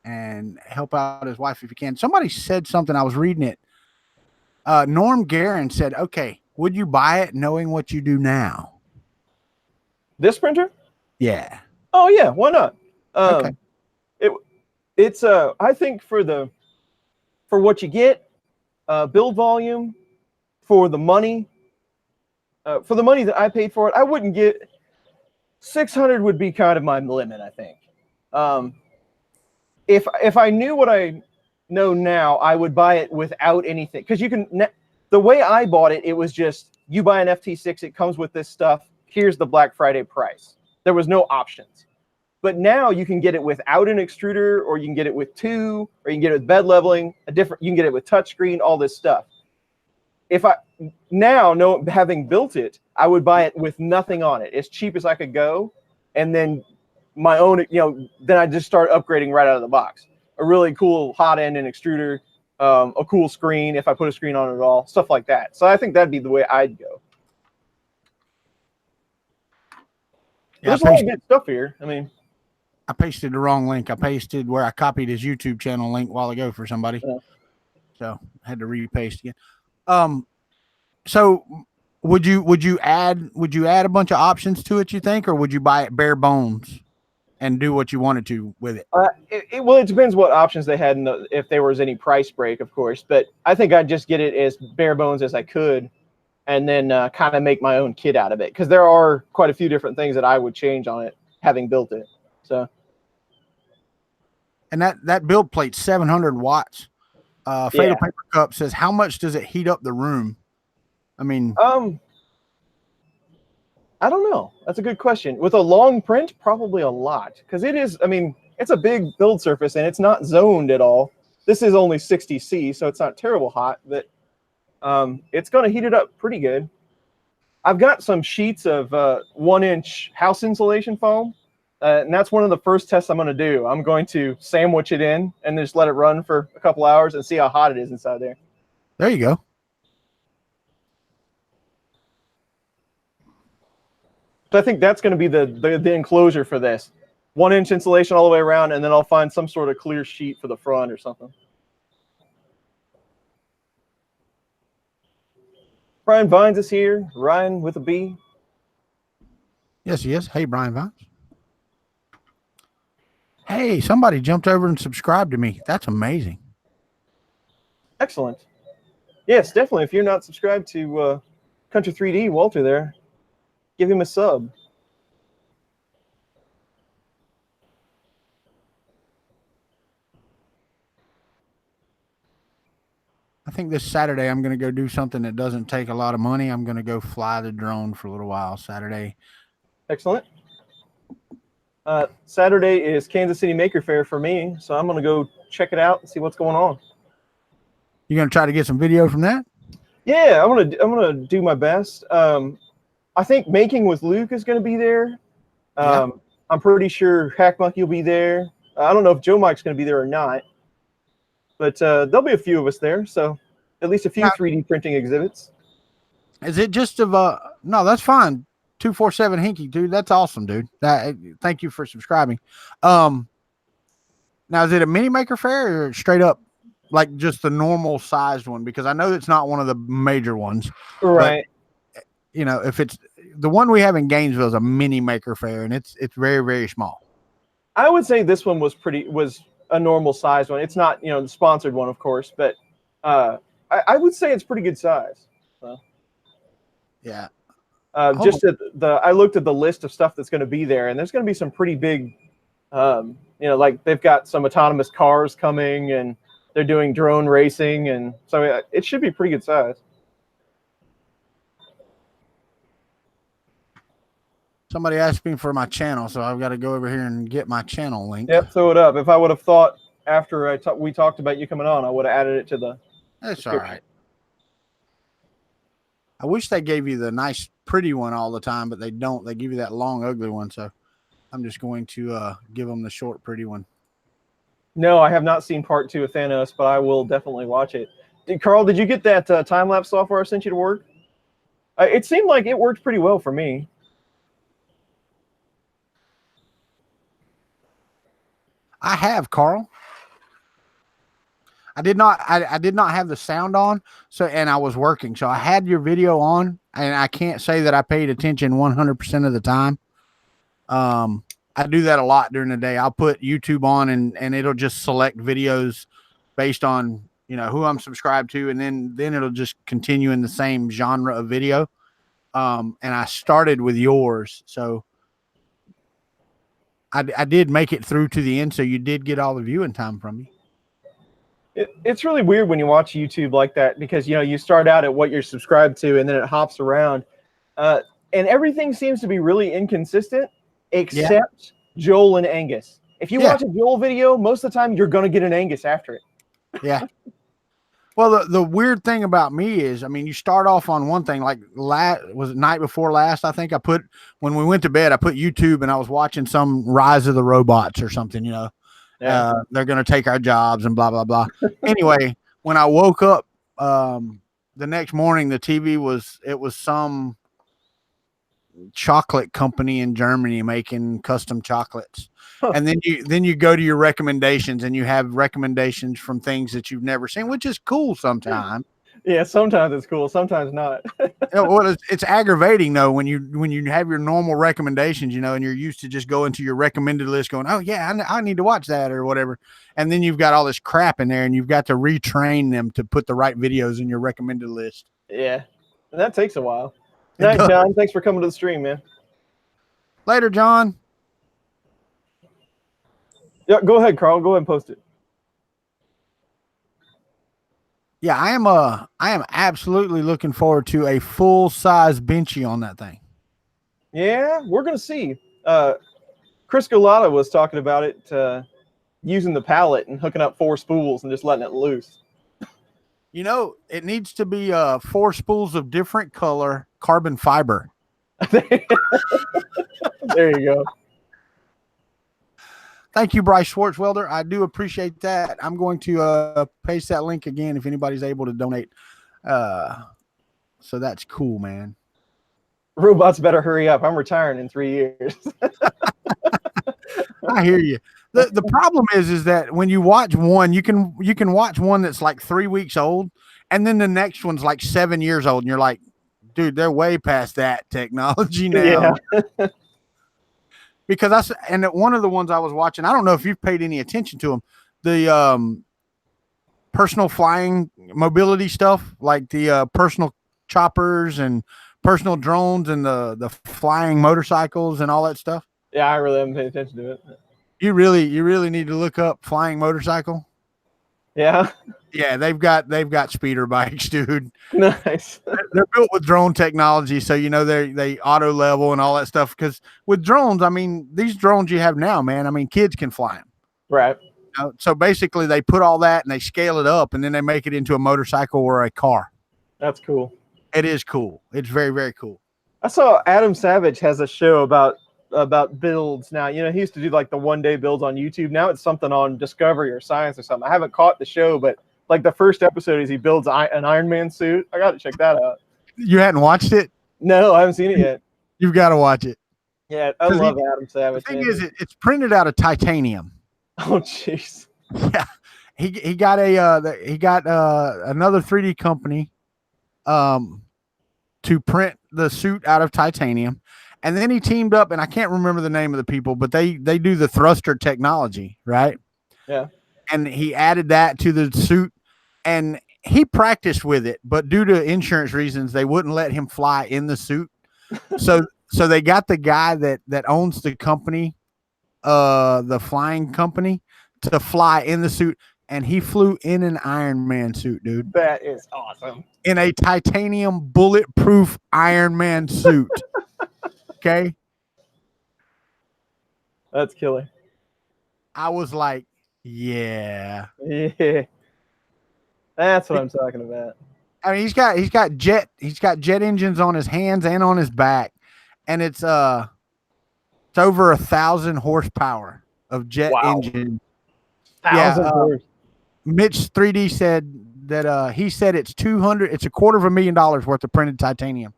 and help out his wife if you can. Somebody said something. I was reading it. Norm Guerin said, okay, would you buy it knowing what you do now? This printer? Yeah. Oh yeah, why not? Okay. It's I think for what you get, build volume, for the money that I paid for it, I wouldn't get 600 would be kind of my limit, I think. If I knew what I know now, I would buy it without anything, because you can. The way I bought it, it was just you buy an FT6, it comes with this stuff. Here's the Black Friday price. There was no options. But now you can get it without an extruder, or you can get it with two, or you can get it with bed leveling, you can get it with touchscreen, all this stuff. If I now know, having built it, I would buy it with nothing on it, as cheap as I could go, and then my own, then I just start upgrading right out of the box. A really cool hot end and extruder, a cool screen if I put a screen on it at all, stuff like that. So I think that'd be the way I'd go. Yeah, there's a lot of good stuff here. I mean, I pasted the wrong link. I pasted where I copied his YouTube channel link a while ago for somebody. Yeah. So I had to repaste again. So would you add a bunch of options to it, you think, or would you buy it bare bones and do what you wanted to with it? Well, it depends what options they had, if there was any price break, of course. But I think I'd just get it as bare bones as I could, and then kind of make my own kit out of it, because there are quite a few different things that I would change on it, having built it. So. And that build plate's 700 watts. Fatal Paper Cup says, how much does it heat up the room? I mean, I don't know. That's a good question. With a long print, probably a lot, because it is. I mean, it's a big build surface and it's not zoned at all. This is only 60°C, so it's not terrible hot, but it's going to heat it up pretty good. I've got some sheets of 1-inch house insulation foam. And that's one of the first tests I'm going to do. I'm going to sandwich it in and just let it run for a couple hours and see how hot it is inside there. There you go. So I think that's going to be the enclosure for this. 1-inch insulation all the way around, and then I'll find some sort of clear sheet for the front or something. Brian Vines is here. Ryan with a B. Yes, he is. Hey, Brian Vines. Hey, somebody jumped over and subscribed to me. That's amazing. Excellent. Yes, definitely. If you're not subscribed to Country 3D, Walter there. Give him a sub. I think this Saturday I'm going to go do something that doesn't take a lot of money. I'm going to go fly the drone for a little while Saturday. Excellent. Saturday is Kansas City Maker Faire for me, so I'm going to go check it out and see what's going on. You going to try to get some video from that? Yeah, I'm gonna do my best. I think Making with Luke is going to be there. Yeah. I'm pretty sure Hack Monkey will be there. I don't know if Joe Mike's going to be there or not, but there'll be a few of us there. So at least a few 3D printing exhibits. Is it just of no, that's fine. 247 Hinky, dude. That's awesome, dude. Thank you for subscribing. Now is it a mini maker fair or straight up like just the normal sized one? Because I know it's not one of the major ones. Right. But, you know, if it's the one we have in Gainesville is a mini maker fair, and it's very, very small. I would say this one was a normal sized one. It's not, you know, the sponsored one, of course, but I would say it's pretty good size. So. Yeah. Just I looked at the list of stuff that's going to be there, and there's going to be some pretty big, you know, like they've got some autonomous cars coming, and they're doing drone racing, and so it should be pretty good size. Somebody asked me for my channel, so I've got to go over here and get my channel link. Yep, throw it up. If I would have thought after we talked about you coming on, I would have added it to the. That's all right. I wish they gave you the nice, pretty one all the time, but they don't. They give you that long, ugly one. So I'm just going to give them the short, pretty one. No, I have not seen part 2 of Thanos, but I will definitely watch it. Carl, did you get that time-lapse software I sent you to work? It seemed like it worked pretty well for me. I have, Carl. I did not have the sound on, and I was working. So I had your video on, and I can't say that I paid attention 100% of the time. I do that a lot during the day. I'll put YouTube on and it'll just select videos based on, you know, who I'm subscribed to. And then it'll just continue in the same genre of video. And I started with yours. So I did make it through to the end. So you did get all the viewing time from me. It's really weird when you watch YouTube like that, because, you know, you start out at what you're subscribed to and then it hops around. And everything seems to be really inconsistent except Joel and Angus. If you watch a Joel video, most of the time you're going to get an Angus after it. Yeah. Well, the weird thing about me is, I mean, you start off on one thing, like was it night before last? I think when we went to bed, I put YouTube and I was watching some Rise of the Robots or something, you know. Yeah. They're going to take our jobs and blah, blah, blah. Anyway, when I woke up the next morning, the TV was some chocolate company in Germany making custom chocolates. Huh. And then you go to your recommendations and you have recommendations from things that you've never seen, which is cool sometimes. Yeah, sometimes it's cool, sometimes not. Well, it's aggravating though when you have your normal recommendations, you know, and you're used to just going to your recommended list, going, oh yeah, I need to watch that or whatever, and then you've got all this crap in there, and you've got to retrain them to put the right videos in your recommended list. Yeah, and that takes a while. Night, John. Thanks for coming to the stream, man. Later, John. Yeah, go ahead, Carl. Go ahead and post it. Yeah, I am absolutely looking forward to a full-size Benchy on that thing. Yeah, we're going to see. Chris Galata was talking about it, using the pallet and hooking up 4 spools and just letting it loose. You know, it needs to be 4 spools of different color carbon fiber. There you go. Thank you, Bryce Schwartzwelder. I do appreciate that. I'm going to paste that link again if anybody's able to donate. So that's cool, man. Robots better hurry up. I'm retiring in 3 years. I hear you. The problem is that when you watch one, you can watch one that's like 3 weeks old, and then the next one's like 7 years old, and you're like, dude, they're way past that technology now. Yeah. Because one of the ones I was watching, I don't know if you've paid any attention to them, the personal flying mobility stuff, like the personal choppers and personal drones and the flying motorcycles and all that stuff? Yeah, I really haven't paid attention to it. You really need to look up flying motorcycle. Yeah. Yeah, they've got speeder bikes, dude. Nice. They're built with drone technology, so they auto level and all that stuff. Because with drones, I mean, these drones you have now, man, I mean, kids can fly them. Right. So basically, they put all that and they scale it up, and then they make it into a motorcycle or a car. That's cool. It is cool. It's very, very cool. I saw Adam Savage has a show about builds now. You know, he used to do like the 1 day builds on YouTube. Now it's something on Discovery or Science or something. I haven't caught the show, but like the first episode is he builds an Iron Man suit. I got to check that out. You hadn't watched it? No, I haven't seen it yet. You've got to watch it. Yeah, I love Adam Savage. The thing is, it's printed out of titanium. Oh, jeez. Yeah, he got another 3D company to print the suit out of titanium, and then he teamed up, and I can't remember the name of the people, but they do the thruster technology, right? Yeah. And he added that to the suit, and he practiced with it, but due to insurance reasons, they wouldn't let him fly in the suit. So they got the guy that owns the company, the flying company, to fly in the suit, and he flew in an Iron Man suit, dude. That is awesome. In a titanium bulletproof Iron Man suit. Okay? That's killer. I was like, yeah. Yeah. That's what I'm talking about. I mean, he's got jet engines on his hands and on his back, and it's over 1,000 horsepower of jet engine. 1,000 horse. Mitch 3D said that he said it's $250,000 worth of printed titanium.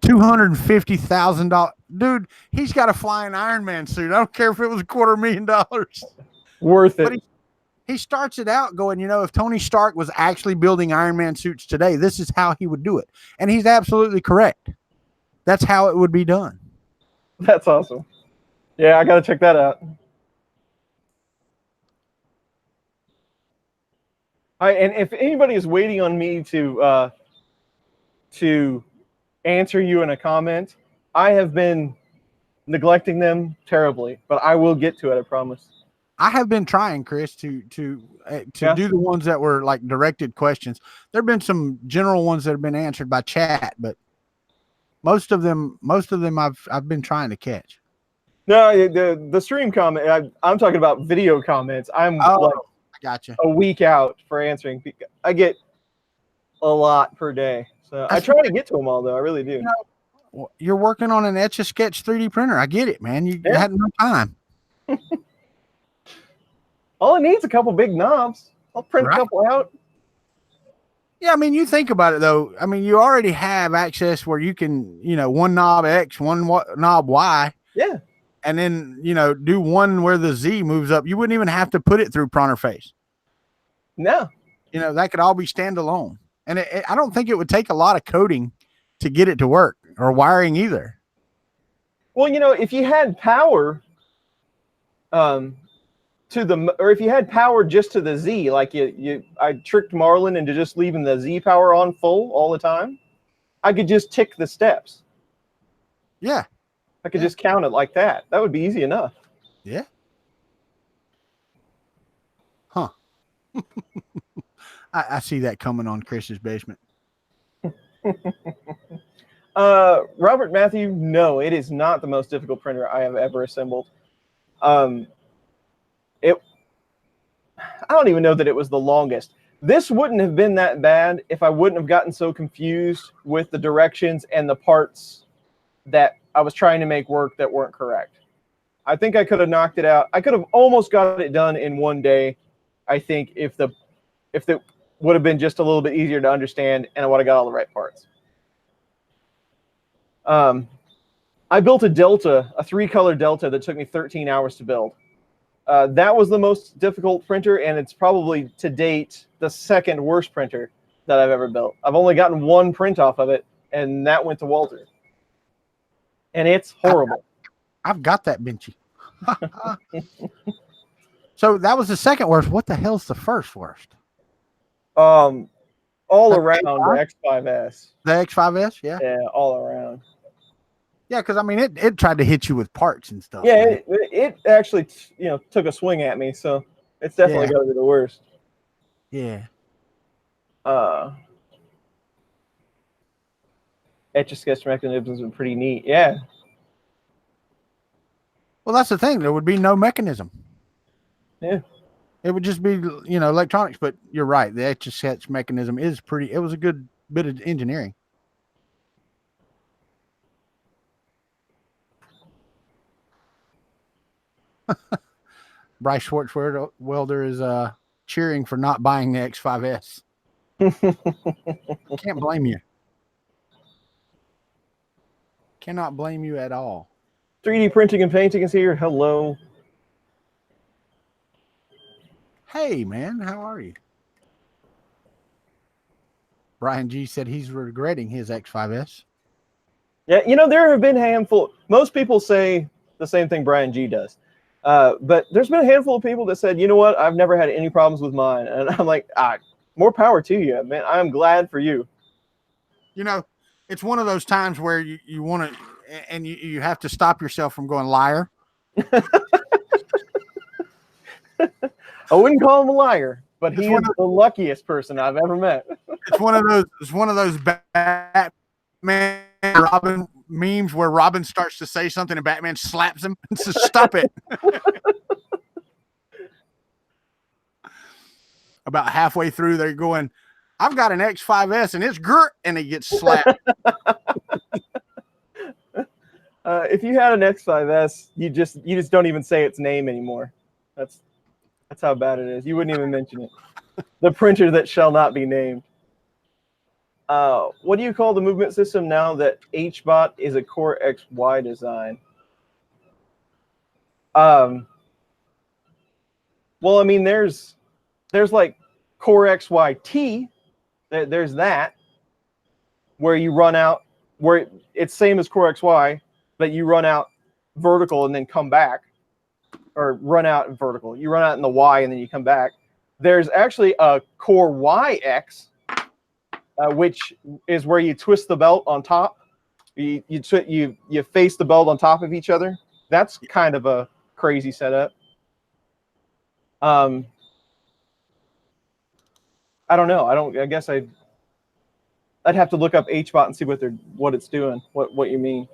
$250,000, dude. He's got a flying Iron Man suit. I don't care if it was $250,000. Worth it. But he starts it out going, if Tony Stark was actually building Iron Man suits today, this is how he would do it. And he's absolutely correct. That's how it would be done. That's awesome. Yeah, I got to check that out. All right, and if anybody is waiting on me to answer you in a comment, I have been neglecting them terribly, but I will get to it, I promise. I have been trying, Chris, to do the ones that were like directed questions. There have been some general ones that have been answered by chat, but most of them I've been trying to catch. No, the stream comment. I'm talking about video comments. I gotcha. A week out for answering. I get a lot per day, so I try to get to them all. Though I really do. You're working on an Etch-a-Sketch 3D printer. I get it, man. You had no time. All it needs a couple big knobs. I'll print a couple out. Yeah, I mean, you think about it, though. I mean, you already have access where you can, one knob X, one knob Y. Yeah. And then, do one where the Z moves up. You wouldn't even have to put it through Pronterface. No. That could all be standalone. And I don't think it would take a lot of coding to get it to work, or wiring either. Well, if you had power if you had power just to the Z, like I tricked Marlin into just leaving the Z power on full all the time, I could just tick the steps. Yeah. I could just count it like that. That would be easy enough. Yeah. Huh. I see that coming on Chris's basement. Robert Matthew, no, it is not the most difficult printer I have ever assembled. I don't even know that it was the longest. This wouldn't have been that bad if I wouldn't have gotten so confused with the directions and the parts that I was trying to make work that weren't correct. I think I could have knocked it out. I could have almost got it done in 1 day, I think, if it would have been just a little bit easier to understand and I would have got all the right parts. I built a Delta, a 3-color Delta that took me 13 hours to build. That was the most difficult printer, and it's probably, to date, the second worst printer that I've ever built. I've only gotten 1 print off of it, and that went to Walter. And it's horrible. I've got that Benchy. So that was the second worst. What the hell's the first worst? all The around A5? the X5S. The X5S, yeah. Yeah, all around. Yeah, because I mean it tried to hit you with parts and stuff. Yeah, Man. it actually took a swing at me, so it's definitely Yeah. got to be the worst. Yeah. Etch a sketch mechanisms are pretty neat. Yeah. Well, that's the thing. There would be no mechanism. Yeah. It would just be, electronics. But you're right. The etch a sketch mechanism is pretty. It was a good bit of engineering. Bryce Schwartzwelder is cheering for not buying the X5S. Can't blame you. Cannot blame you at all. 3D printing and painting is here. Hello. Hey, man, how are you? Brian G said he's regretting his X5S. Yeah, there have been a handful. Most people say the same thing Brian G does. But there's been a handful of people that said, you know what, I've never had any problems with mine. And I'm like, more power to you, man. I'm glad for you. It's one of those times where you want to, and you have to stop yourself from going liar. I wouldn't call him a liar, but he is the luckiest person I've ever met. It's one of those Batman Robin memes where Robin starts to say something and Batman slaps him and says, "Stop it." About halfway through, they're going, "I've got an X5S and it's gert," and he gets slapped. If you had an X5S, you just don't even say its name anymore. That's how bad it is. You wouldn't even mention it. The printer that shall not be named. What do you call the movement system now that HBot is a Core XY design? Well, I mean, there's like Core XYT. There's that where you run out, where it's same as Core XY, but you run out vertical and then come back, or run out vertical. You run out in the Y and then you come back. There's actually a Core YX, which is where you twist the belt on top. You face the belt on top of each other. That's kind of a crazy setup. I don't know. I guess I'd have to look up HBot and see what it's doing. What you mean?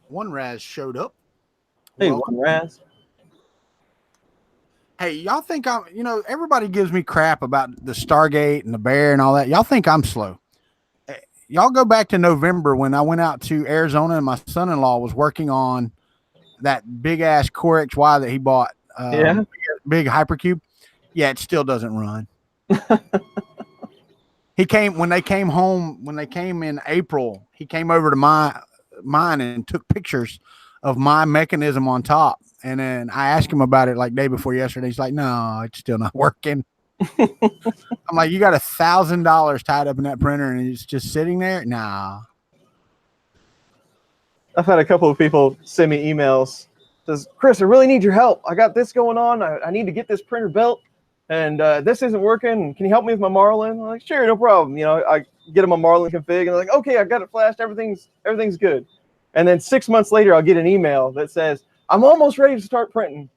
One Raz showed up. Hey, Welcome. One Raz. Hey, y'all think everybody gives me crap about the Stargate and the Bear and all that. Y'all think I'm slow. Y'all go back to November when I went out to Arizona and my son-in-law was working on that big ass Core XY that he bought. Yeah. Big Hypercube. Yeah, it still doesn't run. When they came in April, he came over to mine and took pictures of my mechanism on top. And then I asked him about it like day before yesterday. He's like, "No, it's still not working." I'm like, "You got $1,000 tied up in that printer and it's just sitting there?" Nah. I've had a couple of people send me emails. Says, "Chris, I really need your help. I got this going on. I need to get this printer built, and this isn't working. Can you help me with my Marlin?" I'm like, "Sure, no problem." I get them a Marlin config, and they're like, "Okay, I got it flashed. Everything's good." And then 6 months later, I'll get an email that says, "I'm almost ready to start printing."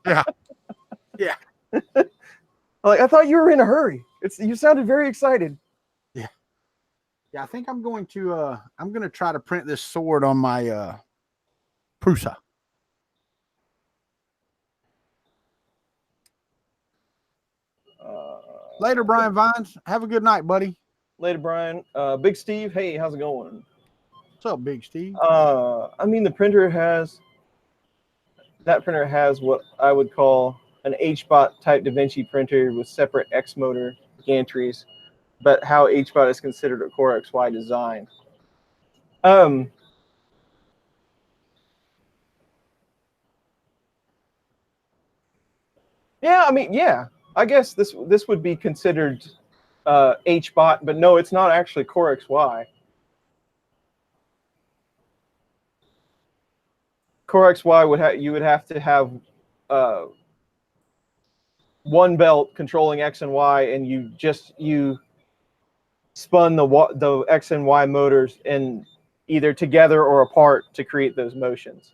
Yeah. Yeah. Like, I thought you were in a hurry. You sounded very excited. Yeah. Yeah, I think I'm going to try to print this sword on my Prusa. Later, Brian Vines. Have a good night, buddy. Later, Brian. Big Steve, hey, how's it going? What's up, Big Steve? I mean, that printer has what I would call an HBot type DaVinci printer with separate X motor gantries, but how HBot is considered a Core XY design. Yeah, I mean, yeah, I guess this would be considered HBot, but no, it's not actually Core XY. Core XY you would have to have one belt controlling X and Y, and you spun the X and Y motors in either together or apart to create those motions.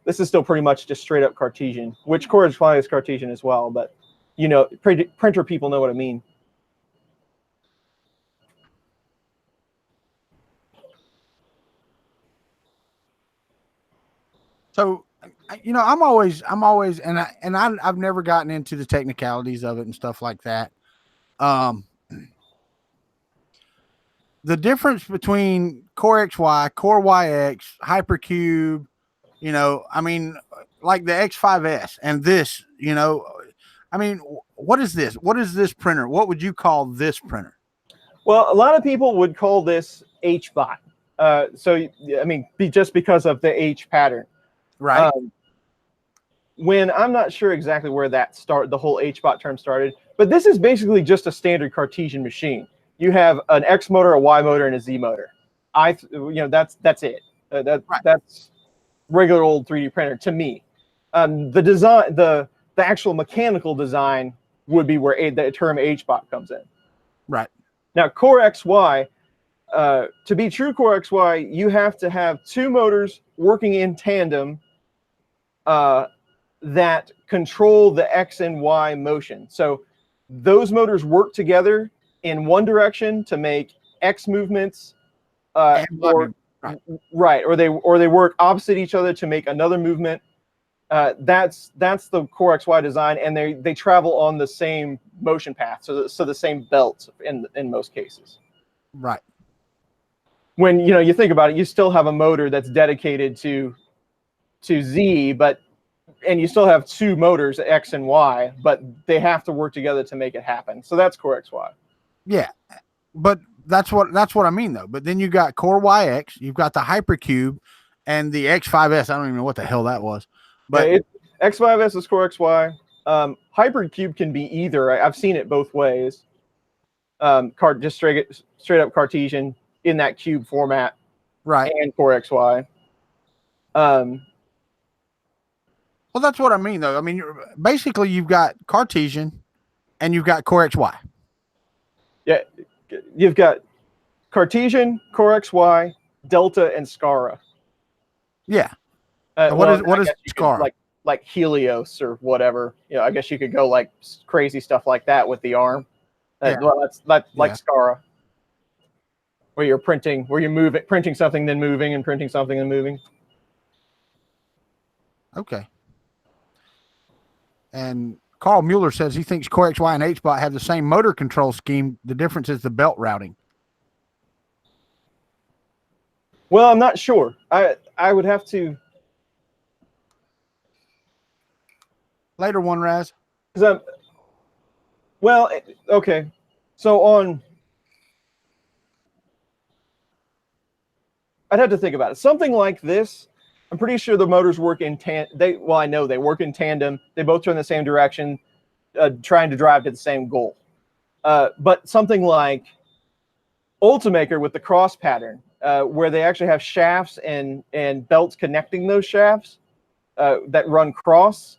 This is still pretty much just straight up Cartesian, which Core XY is Cartesian as well, but you know, printer people know what I mean. So, you know, I'm always, I've never gotten into the technicalities of it and stuff like that. The difference between Core XY, Core YX, Hypercube, you know, I mean, like the X5S and this, you know, I mean, what is this? What is this printer? What would you call this printer? Well, a lot of people would call this HBot. So, I mean, just because of the H pattern. Right. When I'm not sure exactly where the whole HBot term started, but this is basically just a standard Cartesian machine. You have an X motor, a Y motor, and a Z motor. You know, that's it. That's regular old 3D printer to me. The design, the actual mechanical design would be where the term HBot comes in. Right. Now, Core XY, to be true Core XY, you have to have two motors working in tandem that control the X and Y motion. So those motors work together in one direction to make X movements, or they work opposite each other to make another movement. That's the Core XY design, and they travel on the same motion path, so the same belts in most cases. Right. When you think about it, you still have a motor that's dedicated to Z, and you still have two motors, X and Y, but they have to work together to make it happen. So that's Core XY. Yeah, but that's what I mean though. But then you got Core YX, you've got the Hypercube, and the X5S. I don't even know what the hell that was. But yeah, X5S is Core XY. Hypercube can be either. I've seen it both ways. Just straight up Cartesian in that cube format, right? And Core XY. Well, that's what I mean though. I mean, basically, you've got Cartesian, and you've got Core XY. Yeah, you've got Cartesian, Core XY, Delta, and Skara. Yeah. What is Skara? Like Helios or whatever. I guess you could go like crazy stuff like that with the ARM. Well, that's like Skara, where you're printing something, then moving, and printing something and moving. Okay. And Carl Mueller says he thinks Core XY and HBot have the same motor control scheme. The difference is the belt routing. Well, I'm not sure. I would have to. Later one, Raz. Well, okay. So I'd have to think about it. Something like this, I'm pretty sure the motors work in tandem. I know they work in tandem. They both turn in the same direction, trying to drive to the same goal. But something like Ultimaker with the cross pattern, where they actually have shafts and belts connecting those shafts that run cross,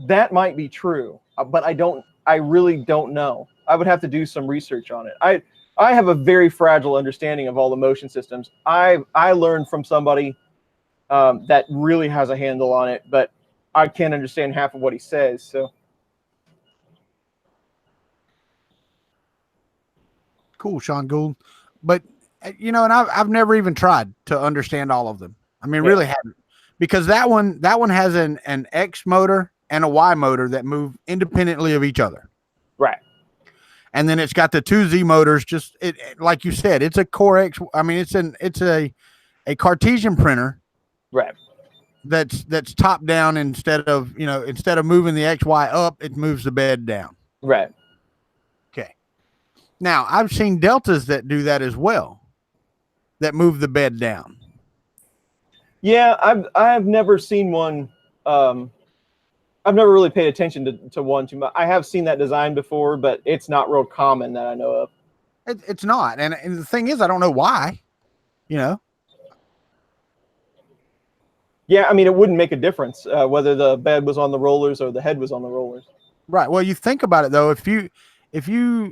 that might be true. But I really don't know. I would have to do some research on it. I have a very fragile understanding of all the motion systems. I learned from somebody that really has a handle on it, but I can't understand half of what he says. So cool, Sean Gould. But and I've never even tried to understand all of them. I mean, really haven't, because that one has an X motor and a Y motor that move independently of each other. Right. And then it's got the two Z motors. Just like you said, it's a Core X. I mean, it's a Cartesian printer. Right. That's top down instead of moving the XY up, it moves the bed down. Right. Okay. Now I've seen Deltas that do that as well, that move the bed down. Yeah, I've never seen one. I've never really paid attention to one too much. I have seen that design before, but it's not real common that I know of. It's not, and the thing is, I don't know why. Yeah, I mean, it wouldn't make a difference whether the bed was on the rollers or the head was on the rollers. Right. Well, you think about it though. If you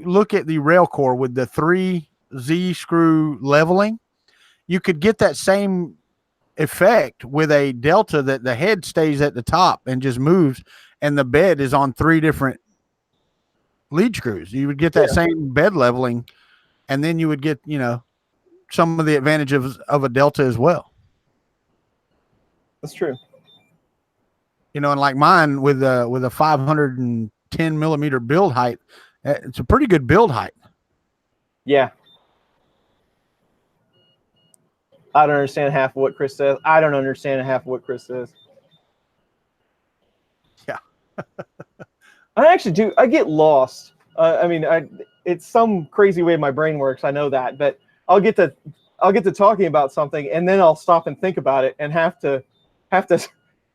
look at the rail core with the 3Z screw leveling, you could get that same effect with a delta that the head stays at the top and just moves, and the bed is on 3 different lead screws. You would get that same bed leveling, and then you would get, some of the advantage of a delta as well. That's true. And like mine with a 510 millimeter build height, it's a pretty good build height. Yeah. I don't understand half of what Chris says. I don't understand half of what Chris says. Yeah. I actually do. I get lost. It's some crazy way my brain works. I know that, but I'll get to talking about something, and then I'll stop and think about it, and have to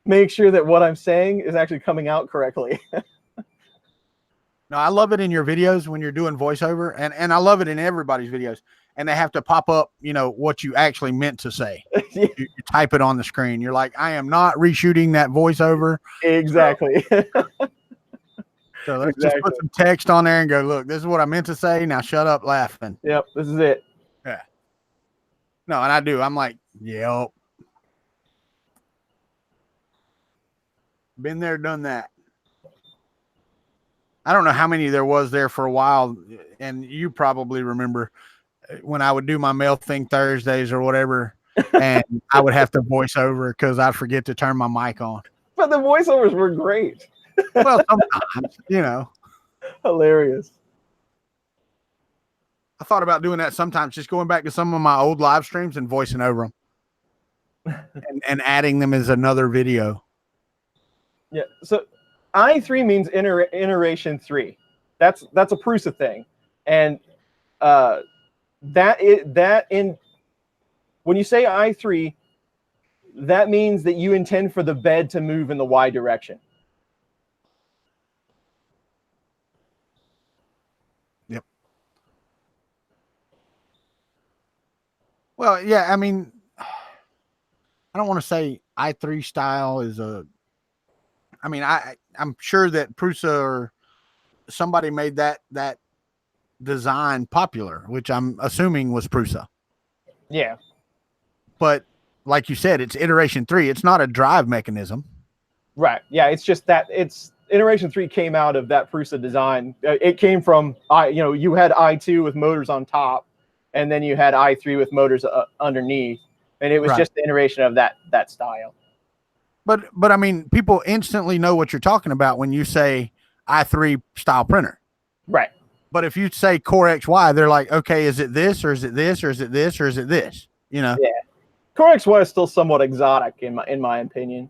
make sure that what I'm saying is actually coming out correctly. No, I love it in your videos when you're doing voiceover, and I love it in everybody's videos. And they have to pop up, what you actually meant to say. Yeah. You type it on the screen. You're like, I am not reshooting that voiceover. Exactly. So let's just put some text on there and go, look, this is what I meant to say. Now shut up laughing. Yep, this is it. Yeah. No, and I do. I'm like, yep. Been there, done that. I don't know how many there was there for a while, and you probably remember when I would do my mail thing Thursdays or whatever, and I would have to voice over because I'd forget to turn my mic on. But the voiceovers were great. Well, sometimes, Hilarious. I thought about doing that sometimes, just going back to some of my old live streams and voicing over them and adding them as another video. Yeah. So I3 means iteration 3. That's a Prusa thing. And when you say I3, that means that you intend for the bed to move in the Y direction. Yep. Well, yeah, I mean, I don't want to say I3 style is I'm sure that Prusa or somebody made that design popular, which I'm assuming was Prusa. Yeah. But like you said, it's iteration 3. It's not a drive mechanism. Right. Yeah. It's just that iteration 3 came out of that Prusa design. It came from you had I2 with motors on top, and then you had I3 with motors underneath, and it was just the iteration of that style. But I mean, people instantly know what you're talking about when you say I3 style printer. Right. But if you say Core XY, they're like, okay, is it this, or is it this, or is it this, or is it this? Yeah. Core XY is still somewhat exotic in my opinion.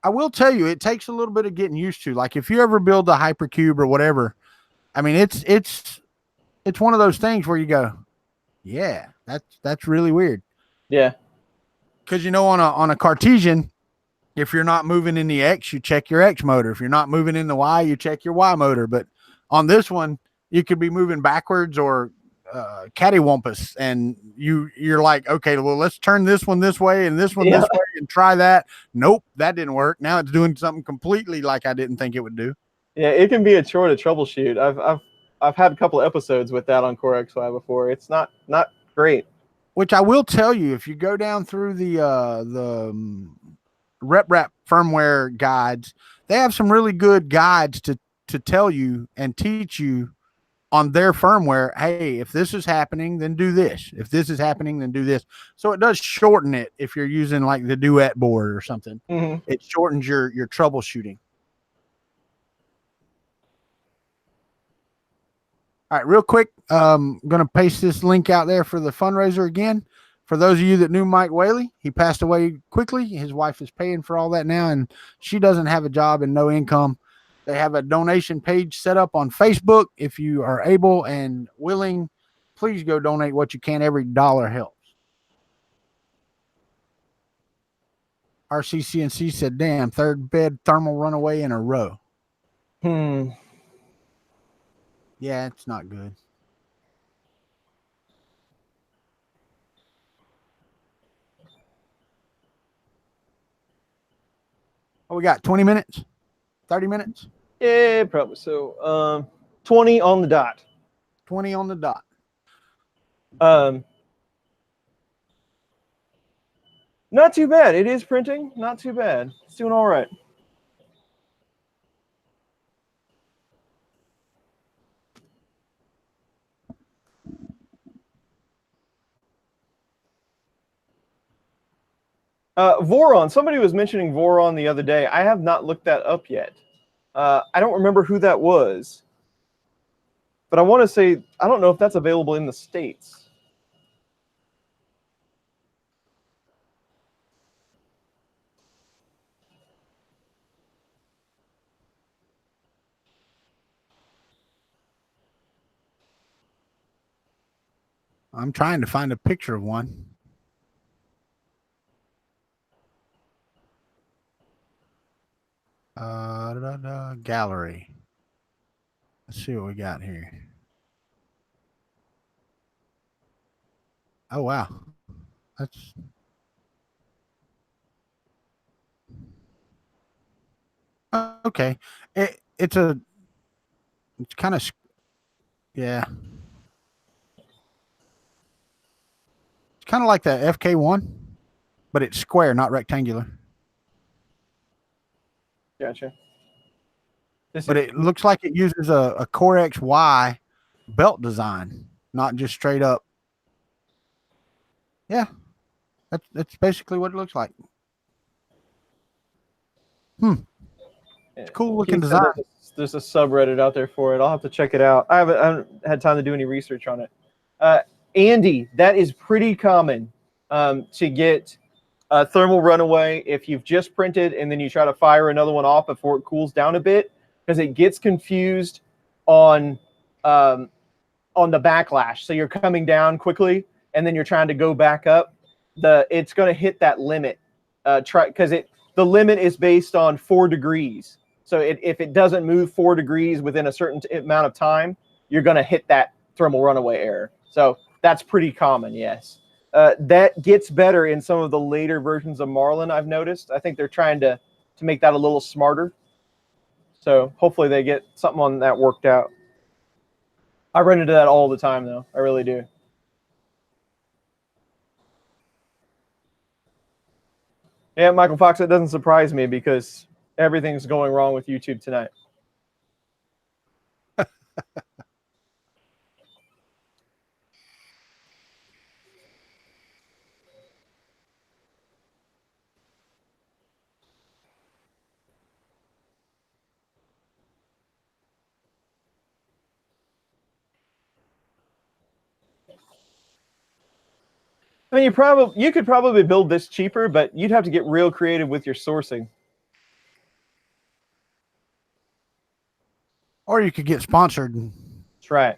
I will tell you, it takes a little bit of getting used to. Like if you ever build a hypercube or whatever, I mean, it's one of those things where you go, yeah, that's really weird. Yeah. Because on a Cartesian, if you're not moving in the X, you check your X motor. If you're not moving in the Y, you check your Y motor. But on this one, you could be moving backwards or cattywampus, and you're like, okay, well, let's turn this one this way and this one this way and try that. Nope, that didn't work. Now it's doing something completely like I didn't think it would do. Yeah, it can be a chore to troubleshoot. I've had a couple of episodes with that on Core XY before. It's not great. Which I will tell you, if you go down through the RepRap firmware guides, they have some really good guides to tell you and teach you on their firmware. Hey, if this is happening, then do this. If this is happening, then do this. So it does shorten it if you're using like the Duet board or something. Mm-hmm. It shortens your troubleshooting. All right, real quick, I'm going to paste this link out there for the fundraiser again. For those of you that knew Mike Whaley, he passed away quickly. His wife is paying for all that now, and she doesn't have a job and no income. They have a donation page set up on Facebook. If you are able and willing, please go donate what you can. Every dollar helps. RCCNC said, damn, third bed thermal runaway in a row. Yeah, it's not good. Oh, we got 20 minutes, 30 minutes. Yeah, probably so. 20 on the dot. 20 on the dot. Not too bad. It is printing. Not too bad. It's doing all right. Voron. Somebody was mentioning Voron the other day. I have not looked that up yet. I don't remember who that was. But I want to say, I don't know if that's available in the States. I'm trying to find a picture of one. Gallery. Let's see what we got here. Oh, wow. That's okay. It's kind of, yeah. It's kind of like the FK1, but it's square, not rectangular. Gotcha. But it looks like it uses a Core XY belt design, not just straight up. Yeah, that's basically what it looks like. It's cool looking design. There's a subreddit out there for it. I'll have to check it out. I haven't had time to do any research on it. Andy, that is pretty common to get thermal runaway if you've just printed and then you try to fire another one off before it cools down a bit, because it gets confused on the backlash. So you're coming down quickly and then you're trying to go back up. It's going to hit that limit because the limit is based on 4 degrees. So if it doesn't move 4 degrees within a certain amount of time, you're going to hit that thermal runaway error. So that's pretty common, yes. That gets better in some of the later versions of Marlin, I've noticed. I think they're trying to make that a little smarter. So hopefully they get something on that worked out. I run into that all the time, though. I really do. Yeah, Michael Fox, it doesn't surprise me because everything's going wrong with YouTube tonight. I mean, you could probably build this cheaper, but you'd have to get real creative with your sourcing. Or you could get sponsored. That's right.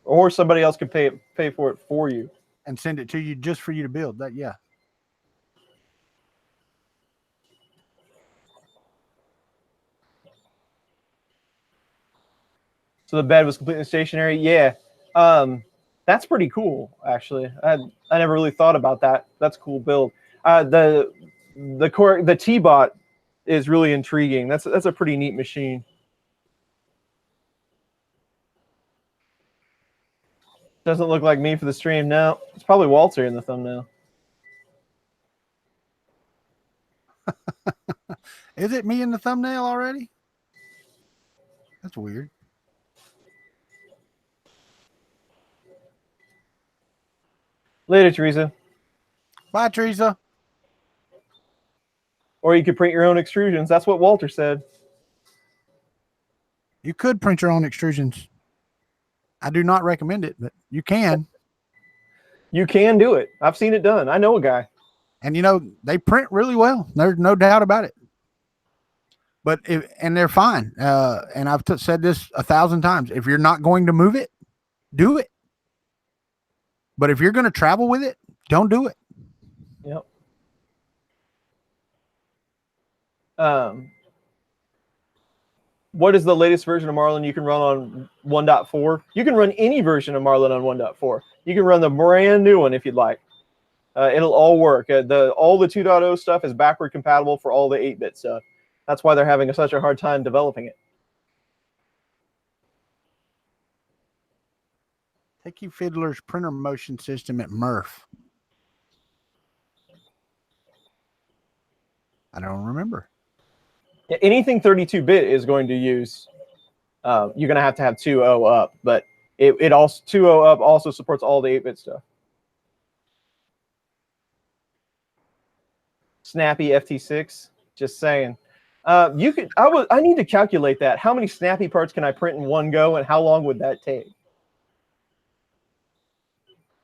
Or somebody else could pay for it for you and send it to you just for you to build. That, yeah. So the bed was completely stationary. Yeah, that's pretty cool. Actually, I never really thought about that. That's a cool build. The T-Bot is really intriguing. That's a pretty neat machine. Doesn't look like me for the stream. No, it's probably Walter in the thumbnail. Is it me in the thumbnail already? That's weird. Later, Teresa. Bye, Teresa. Or you could print your own extrusions. That's what Walter said. You could print your own extrusions. I do not recommend it, but you can. You can do it. I've seen it done. I know a guy. And, you know, they print really well. There's no doubt about it. But and they're fine. And I've said this 1,000 times. If you're not going to move it, do it. But if you're going to travel with it, don't do it. Yep. What is the latest version of Marlin you can run on 1.4? You can run any version of Marlin on 1.4. You can run the brand new one if you'd like. It'll all work. All the 2.0 stuff is backward compatible for all the 8-bit stuff. That's why they're having such a hard time developing it. Hickey Fiddler's printer motion system at Murph. I don't remember. Yeah, anything 32-bit is going to use. You're going to have 2.0 up, but it also 2.0 up also supports all the 8-bit stuff. Snappy FT-6, just saying. You could. I need to calculate that. How many Snappy parts can I print in one go, and how long would that take?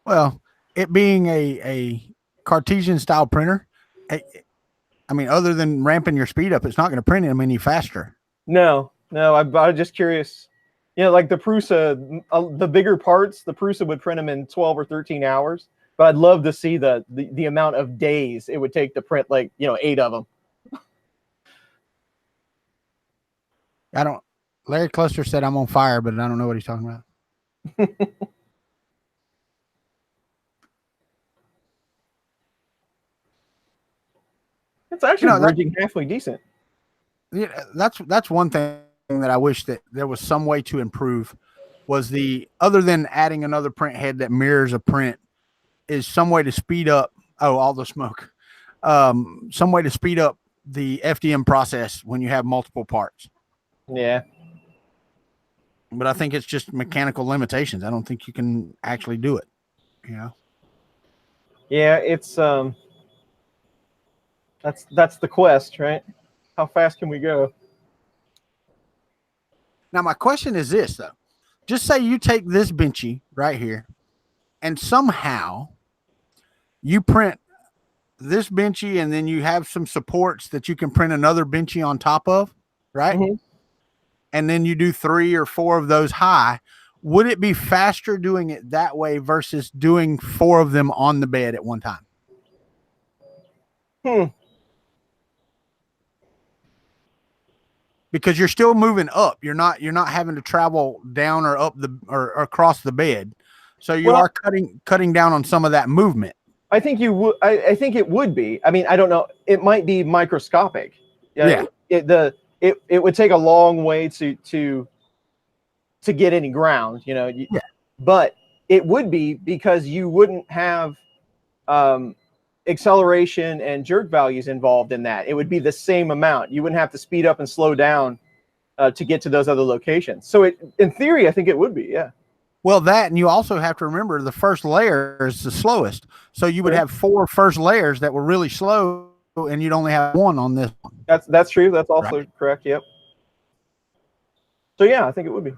Well, it being a Cartesian style printer, I mean, other than ramping your speed up, it's not going to print them any faster. No. I'm just curious. You know, like the Prusa, the bigger parts, the Prusa would print them in 12 or 13 hours. But I'd love to see the amount of days it would take to print, like, 8 of them. Larry Cluster said I'm on fire, but I don't know what he's talking about. It's actually bridging halfway decent. Yeah, that's one thing that I wish that there was some way to improve, was other than adding another print head that mirrors a print, is some way to speed up. Oh, all the smoke. Some way to speed up the FDM process when you have multiple parts. Yeah. But I think it's just mechanical limitations. I don't think you can actually do it. Yeah, it's that's the quest, right? How fast can we go? Now my question is this, though. Just say you take this Benchy right here, and somehow you print this Benchy, and then you have some supports that you can print another Benchy on top of, right? Mm-hmm. And then you do 3 or 4 of those high. Would it be faster doing it that way versus doing 4 of them on the bed at one time? Because you're still moving up. You're not having to travel down or up or across the bed. So you are cutting down on some of that movement. I think you would. I think it would be. I mean, I don't know. It might be microscopic. Yeah. It would take a long way to get any ground, Yeah. But it would be, because you wouldn't have acceleration and jerk values involved in that. It would be the same amount. You wouldn't have to speed up and slow down to get to those other locations. So in theory, I think it would be. Yeah. Well, that, and you also have to remember the first layer is the slowest. So you would have 4 first layers that were really slow, and you'd only have 1 on this one. That's true. That's also correct. Yep. So yeah, I think it would be.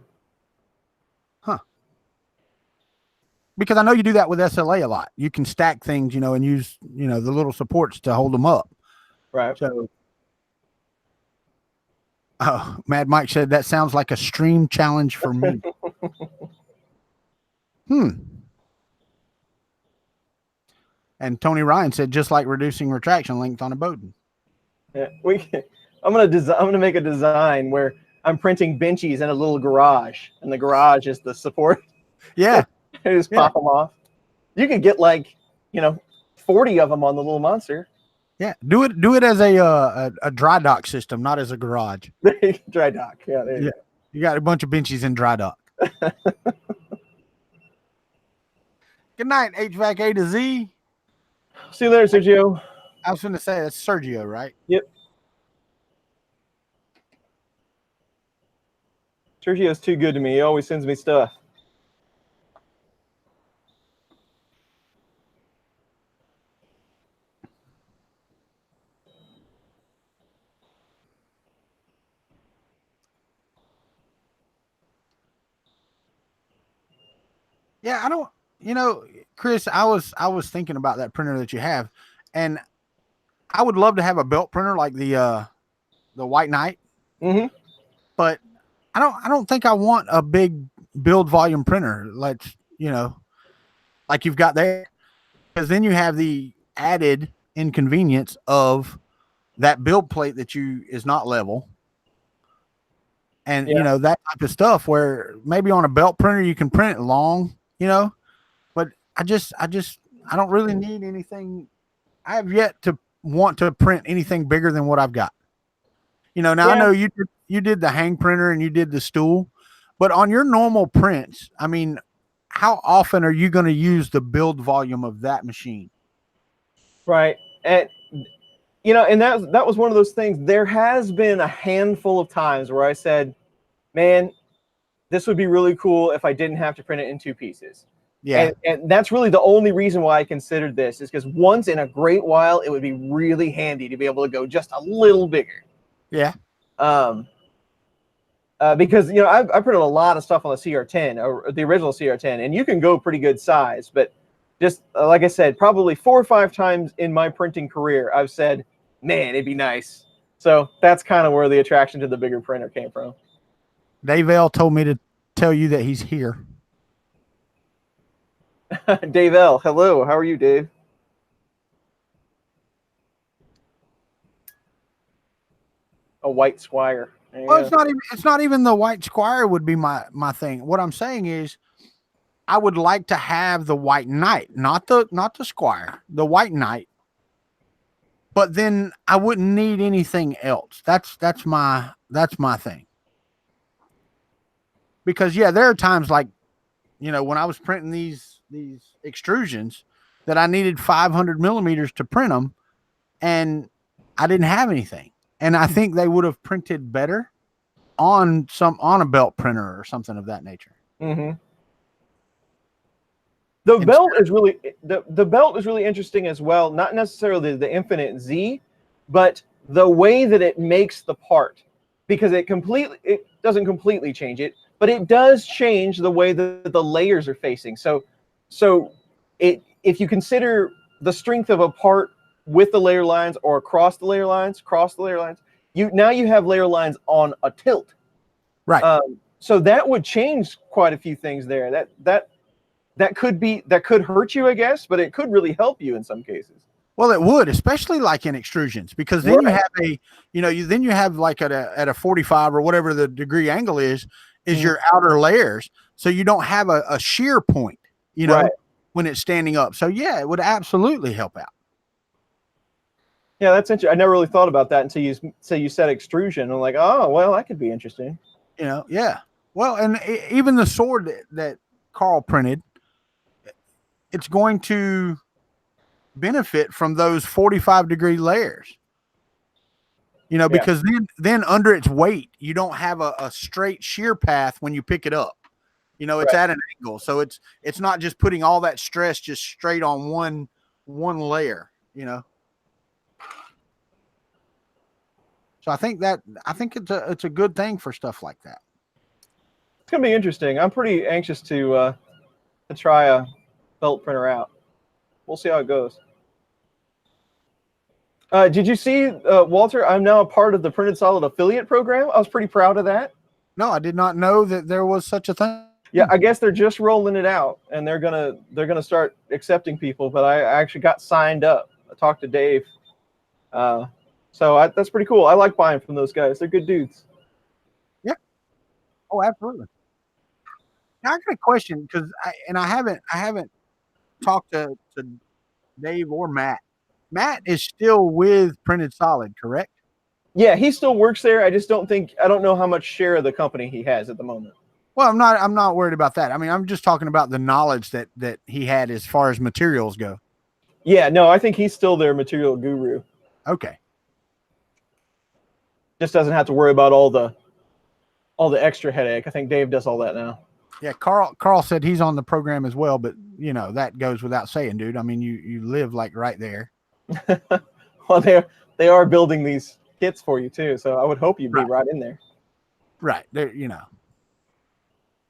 Huh. Because I know you do that with SLA a lot. You can stack things, and use, the little supports to hold them up. Right. So, Mad Mike said that sounds like a stream challenge for me. And Tony Ryan said, just like reducing retraction length on a Bowden. Yeah, I'm gonna make a design where I'm printing Benchies in a little garage, and the garage is the support. Yeah. Just pop them off. You could get 40 of them on the little monster. Yeah, do it as a dry dock system, not as a garage. Dry dock. Yeah, there you go. You got a bunch of Benchies in dry dock. Good night, HVAC A to Z. See you later, Sergio. I was going to say, that's Sergio, right? Yep. Sergio's too good to me. He always sends me stuff. Yeah, I don't, Chris, I was thinking about that printer that you have, and I would love to have a belt printer like the White Knight. Mm-hmm. But I don't think I want a big build volume printer like you've got there, because then you have the added inconvenience of that build plate that is not level. And that type of stuff, where maybe on a belt printer you can print it long, but I don't really need anything. I have yet to want to print anything bigger than what I've got. Now I know you did the hang printer and you did the stool, but on your normal prints, I mean, how often are you going to use the build volume of that machine? Right. And you know, and that was one of those things. There has been a handful of times where I said, man, this would be really cool if I didn't have to print it in 2 pieces. Yeah. And that's really the only reason why I considered this, is because once in a great while, it would be really handy to be able to go just a little bigger. Yeah. Because, you know, I printed a lot of stuff on the CR10, or the original CR10, and you can go pretty good size. But just like I said, probably 4 or 5 times in my printing career, I've said, man, it'd be nice. So that's kind of where the attraction to the bigger printer came from. Dave L told me to tell you that he's here. Dave L, hello. How are you, Dave? A white Squire. Well, it's not even the white Squire would be my thing. What I'm saying is, I would like to have the white Knight, not the Squire, the white Knight. But then I wouldn't need anything else. That's my thing. Because yeah, there are times like, you know, when I was printing these extrusions that I needed 500 millimeters to print them, and I didn't have anything. And I think they would have printed better on a belt printer or something of that nature. Mm-hmm. The belt is really the belt is really interesting as well. Not necessarily the Infinite Z, but the way that it makes the part, because it doesn't completely change it, but it does change the way that the layers are facing. So if you consider the strength of a part with the layer lines or across the layer lines, you have layer lines on a tilt. Right. So that would change quite a few things there. That could hurt you, I guess, but it could really help you in some cases. Well, it would, especially like in extrusions, because then you have you have like at a 45 or whatever the degree angle is your outer layers. So you don't have a shear point, when it's standing up. So yeah, it would absolutely help out. Yeah, that's interesting. I never really thought about that until you said extrusion. I'm like, oh, well, that could be interesting. Yeah. Well, and even the sword that Carl printed, it's going to benefit from those 45-degree layers. Because then under its weight, you don't have a straight shear path when you pick it up. It's at an angle. So it's not just putting all that stress just straight on one layer, So I think it's a good thing for stuff like that. It's gonna be interesting. I'm pretty anxious to try a belt printer out. We'll see how it goes. Did you see, Walter? I'm now a part of the Printed Solid affiliate program. I was pretty proud of that. No, I did not know that there was such a thing. Yeah, I guess they're just rolling it out, and they're gonna start accepting people. But I actually got signed up. I talked to Dave. So that's pretty cool. I like buying from those guys. They're good dudes. Yeah. Oh, absolutely. Now I got a question, because I haven't talked to Dave or Matt. Matt is still with Printed Solid, correct? Yeah, he still works there. I don't know how much share of the company he has at the moment. Well, I'm not worried about that. I mean, I'm just talking about the knowledge that he had as far as materials go. Yeah, no, I think he's still their material guru. Okay. Just doesn't have to worry about all the extra headache. I think Dave does all that now. Yeah, Carl said he's on the program as well, but that goes without saying, dude. I mean, you live like right there. Well, they are building these kits for you too, so I would hope you'd be right in there. Right there,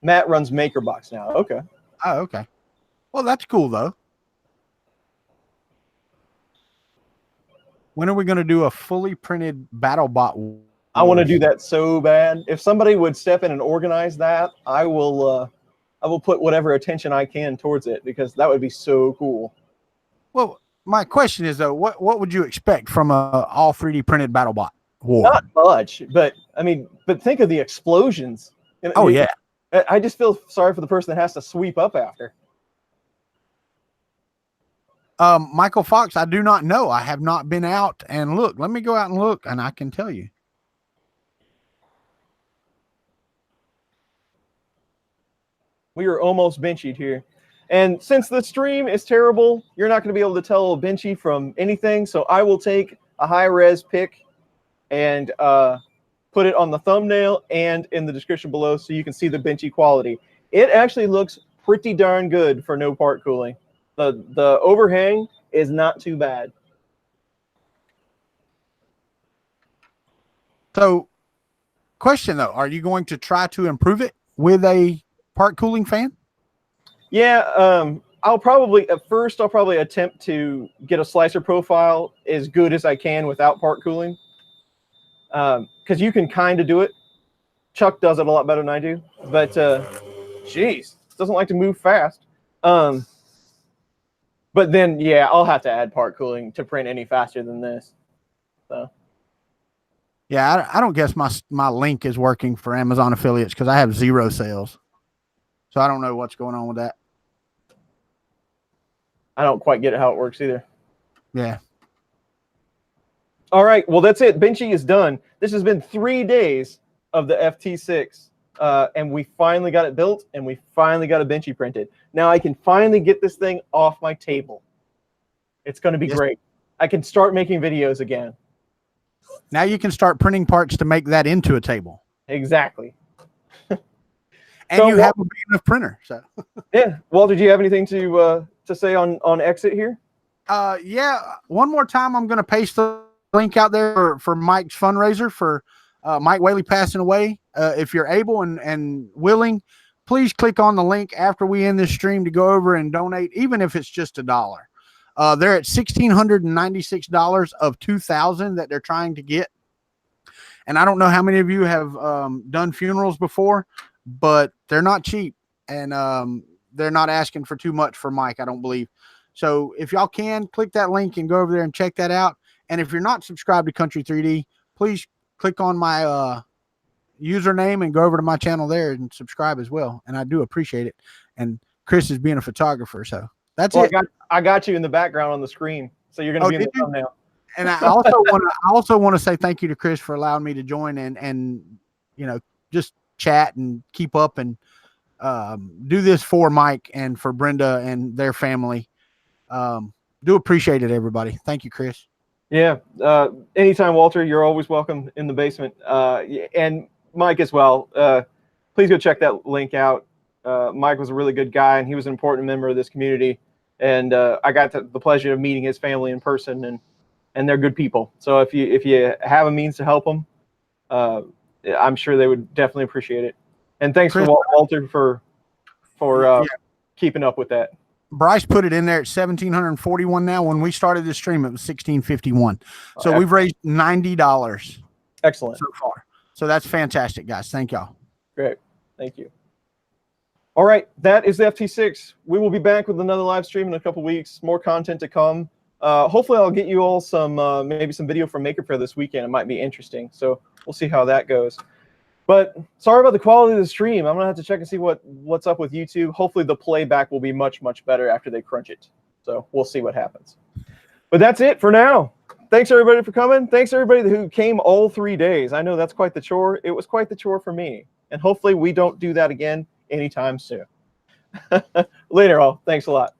Matt runs MakerBox now. Okay. Oh, okay. Well, that's cool though. When are we going to do a fully printed BattleBot? I want to do that so bad. If somebody would step in and organize that, I will put whatever attention I can towards it, because that would be so cool. Well, my question is though, what would you expect from a all 3D printed BattleBot war? Not much, but think of the explosions. Oh yeah. I just feel sorry for the person that has to sweep up after. Michael Fox, I do not know. I have not been out and look. Let me go out and look, and I can tell you. We are almost Benchy'd here. And since the stream is terrible, you're not going to be able to tell Benchy from anything. So I will take a high-res pic and put it on the thumbnail and in the description below so you can see the Benchy quality. It actually looks pretty darn good for no part cooling. The overhang is not too bad. So, question though, are you going to try to improve it with a part cooling fan? Yeah, I'll probably attempt to get a slicer profile as good as I can without part cooling. Because you can kind of do it. Chuck does it a lot better than I do. But, geez, doesn't like to move fast. But then, yeah, I'll have to add part cooling to print any faster than this. So. Yeah, I don't guess my link is working for Amazon affiliates because I have 0 sales. So I don't know what's going on with that. I don't quite get it how it works either. Yeah. All right. Well, that's it. Benchy is done. This has been 3 days of the FT-6. And we finally got it built, and we finally got a Benchy printed. Now I can finally get this thing off my table. It's going to be great. I can start making videos again. Now you can start printing parts to make that into a table. Exactly. And so, you have a big enough printer. So yeah. Walter, do you have anything to say on exit here? Yeah. One more time, I'm going to paste the link out there for Mike's fundraiser for Mike Whaley passing away. If you're able and willing, please click on the link after we end this stream to go over and donate, even if it's just $1. They're at $1,696 of $2,000 that they're trying to get. And I don't know how many of you have done funerals before, but they're not cheap. And they're not asking for too much for Mike, I don't believe. So if y'all can, click that link and go over there and check that out. And if you're not subscribed to Country 3D, please click on my username and go over to my channel there and subscribe as well. And I do appreciate it. And Chris is being a photographer, so that's it. I got you in the background on the screen, so you're going to be in the thumbnail. And I also want to say thank you to Chris for allowing me to join and just chat and keep up and do this for Mike and for Brenda and their family. Do appreciate it, everybody. Thank you, Chris. Yeah. Anytime, Walter, you're always welcome in the basement. And Mike as well. Please go check that link out. Mike was a really good guy, and he was an important member of this community. And I got the pleasure of meeting his family in person, and they're good people. So if you have a means to help them, I'm sure they would definitely appreciate it. And thanks Chris, for Walter for keeping up with that. Bryce put it in there at 1,741 now. When we started this stream, it was 1,651. So we've raised $90. Excellent. So far. So that's fantastic, guys. Thank y'all. Great. Thank you. All right. That is the FT-6. We will be back with another live stream in a couple weeks. More content to come. Hopefully I'll get you all some maybe some video from Maker Faire this weekend. It might be interesting. So we'll see how that goes. But sorry about the quality of the stream. I'm going to have to check and see what's up with YouTube. Hopefully the playback will be much, much better after they crunch it. So we'll see what happens. But that's it for now. Thanks, everybody, for coming. Thanks, everybody who came all 3 days. I know that's quite the chore. It was quite the chore for me. And hopefully we don't do that again anytime soon. Later, all. Thanks a lot.